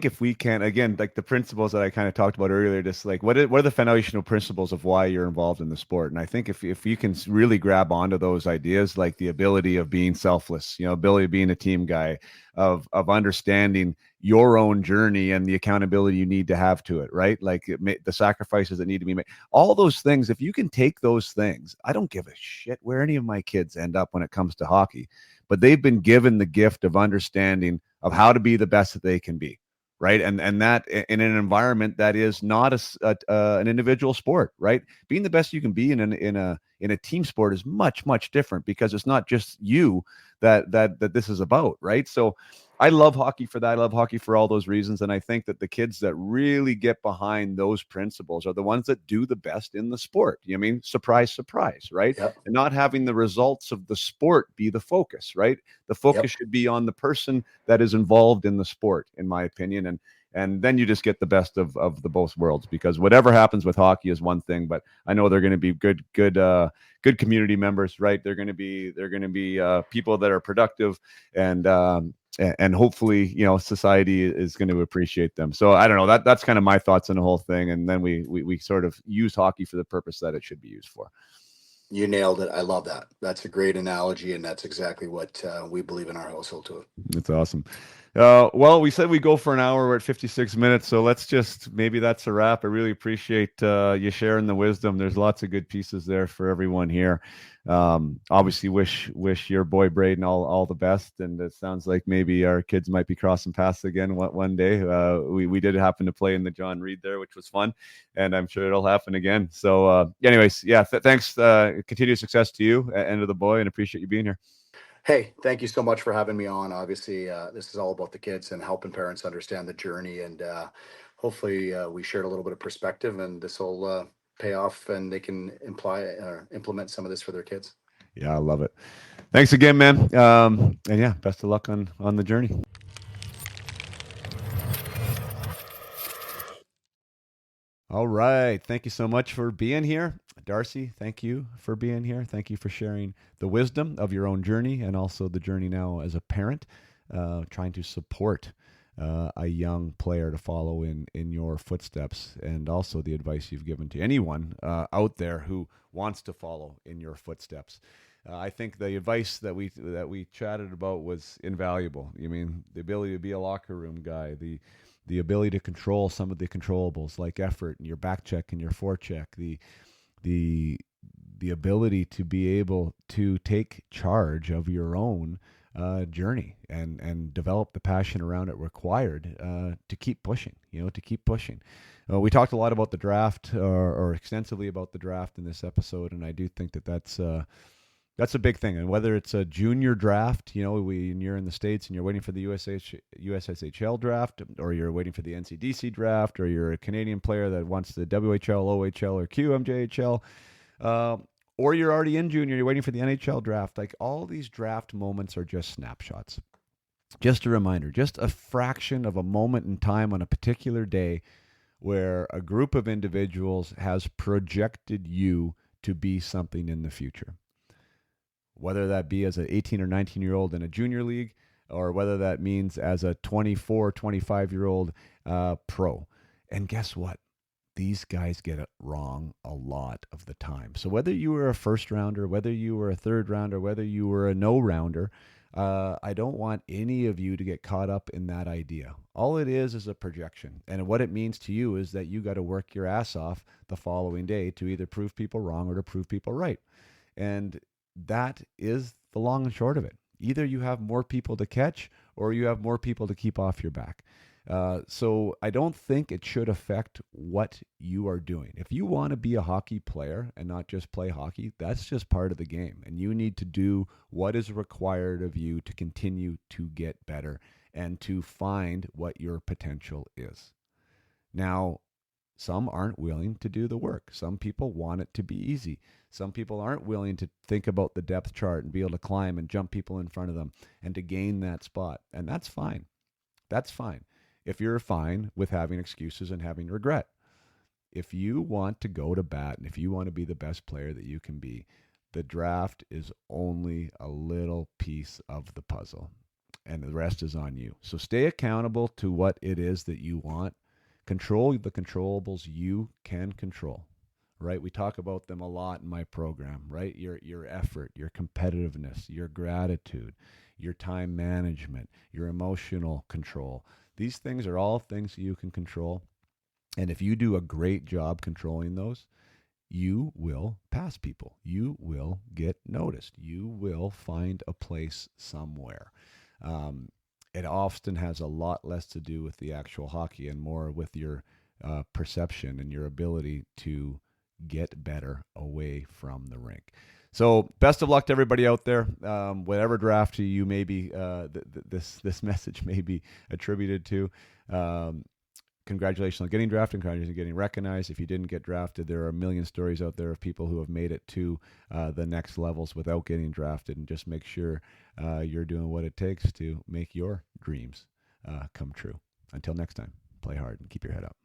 if we can, again, like the principles that I kind of talked about earlier, just like what are the foundational principles of why you're involved in the sport? And I think if you can really grab onto those ideas, like the ability of being selfless, ability of being a team guy, of understanding your own journey and the accountability you need to have to it, right? Like the sacrifices that need to be made, all those things. If you can take those things, I don't give a shit where any of my kids end up when it comes to hockey, but they've been given the gift of understanding of how to be the best that they can be, right? And that in an environment that is not an individual sport, right? Being the best you can be in a team sport is much different, because it's not just you that this is about, right? So I love hockey for that. I love hockey for all those reasons, and I think that the kids that really get behind those principles are the ones that do the best in the sport. I mean, surprise, surprise, right? Yep. And not having the results of the sport be the focus, right? The focus Yep. should be on the person that is involved in the sport, in my opinion. And then you just get the best of the both worlds, because whatever happens with hockey is one thing, but I know they're going to be good community members, right? They're going to be people that are productive, and hopefully, society is going to appreciate them. So I don't know, that's kind of my thoughts on the whole thing. And then we sort of use hockey for the purpose that it should be used for. You nailed it. I love that. That's a great analogy, and that's exactly what we believe in our household too. That's awesome. Well, we said we go for an hour. We're at 56 minutes, so maybe that's a wrap. I really appreciate you sharing the wisdom. There's lots of good pieces there for everyone here. Obviously, wish your boy Braden all the best, and it sounds like maybe our kids might be crossing paths again one day. We did happen to play in the John Reed there, which was fun, and I'm sure it'll happen again. So, anyways, yeah, thanks. Continued success to you and to the boy, and appreciate you being here. Hey, thank you so much for having me on. Obviously, this is all about the kids and helping parents understand the journey. And hopefully, we shared a little bit of perspective, and this will pay off, and they can implement some of this for their kids. Yeah, I love it. Thanks again, man. And yeah, best of luck on the journey. All right. Thank you so much for being here. Darcy, thank you for being here. Thank you for sharing the wisdom of your own journey and also the journey now as a parent, trying to support a young player to follow in your footsteps, and also the advice you've given to anyone out there who wants to follow in your footsteps. I think the advice that we chatted about was invaluable. I mean, the ability to be a locker room guy, the ability to control some of the controllables like effort and your back check and your forecheck, the the ability to be able to take charge of your own journey and develop the passion around it required to keep pushing. To keep pushing. We talked a lot about the draft, or extensively about the draft in this episode, and I do think that's a big thing. And whether it's a junior draft, when you're in the States and you're waiting for the USSHL draft, or you're waiting for the NCDC draft, or you're a Canadian player that wants the WHL, OHL, or QMJHL, or you're already in junior, you're waiting for the NHL draft. Like, all these draft moments are just snapshots. Just a reminder, just a fraction of a moment in time on a particular day where a group of individuals has projected you to be something in the future. Whether that be as an 18 or 19-year-old in a junior league, or whether that means as a 24, 25-year-old pro. And guess what? These guys get it wrong a lot of the time. So whether you were a first rounder, whether you were a third rounder, whether you were a no rounder, I don't want any of you to get caught up in that idea. All it is a projection. And what it means to you is that you got to work your ass off the following day to either prove people wrong or to prove people right. And that is the long and short of it. Either you have more people to catch, or you have more people to keep off your back. So I don't think it should affect what you are doing. If you want to be a hockey player and not just play hockey, that's just part of the game. And you need to do what is required of you to continue to get better and to find what your potential is. Now, some aren't willing to do the work. Some people want it to be easy. Some people aren't willing to think about the depth chart and be able to climb and jump people in front of them and to gain that spot. And that's fine. That's fine. If you're fine with having excuses and having regret. If you want to go to bat and if you want to be the best player that you can be, the draft is only a little piece of the puzzle, and the rest is on you. So stay accountable to what it is that you want. Control the controllables you can control, right? We talk about them a lot in my program, right? Your effort, your competitiveness, your gratitude, your time management, your emotional control. These things are all things you can control. And if you do a great job controlling those, you will pass people. You will get noticed. You will find a place somewhere. It often has a lot less to do with the actual hockey and more with your perception and your ability to get better away from the rink. So best of luck to everybody out there. Whatever draft you may be, this message may be attributed to. Congratulations on getting drafted. Congratulations on getting recognized. If you didn't get drafted, there are a million stories out there of people who have made it to the next levels without getting drafted. And just make sure you're doing what it takes to make your dreams come true. Until next time, play hard and keep your head up.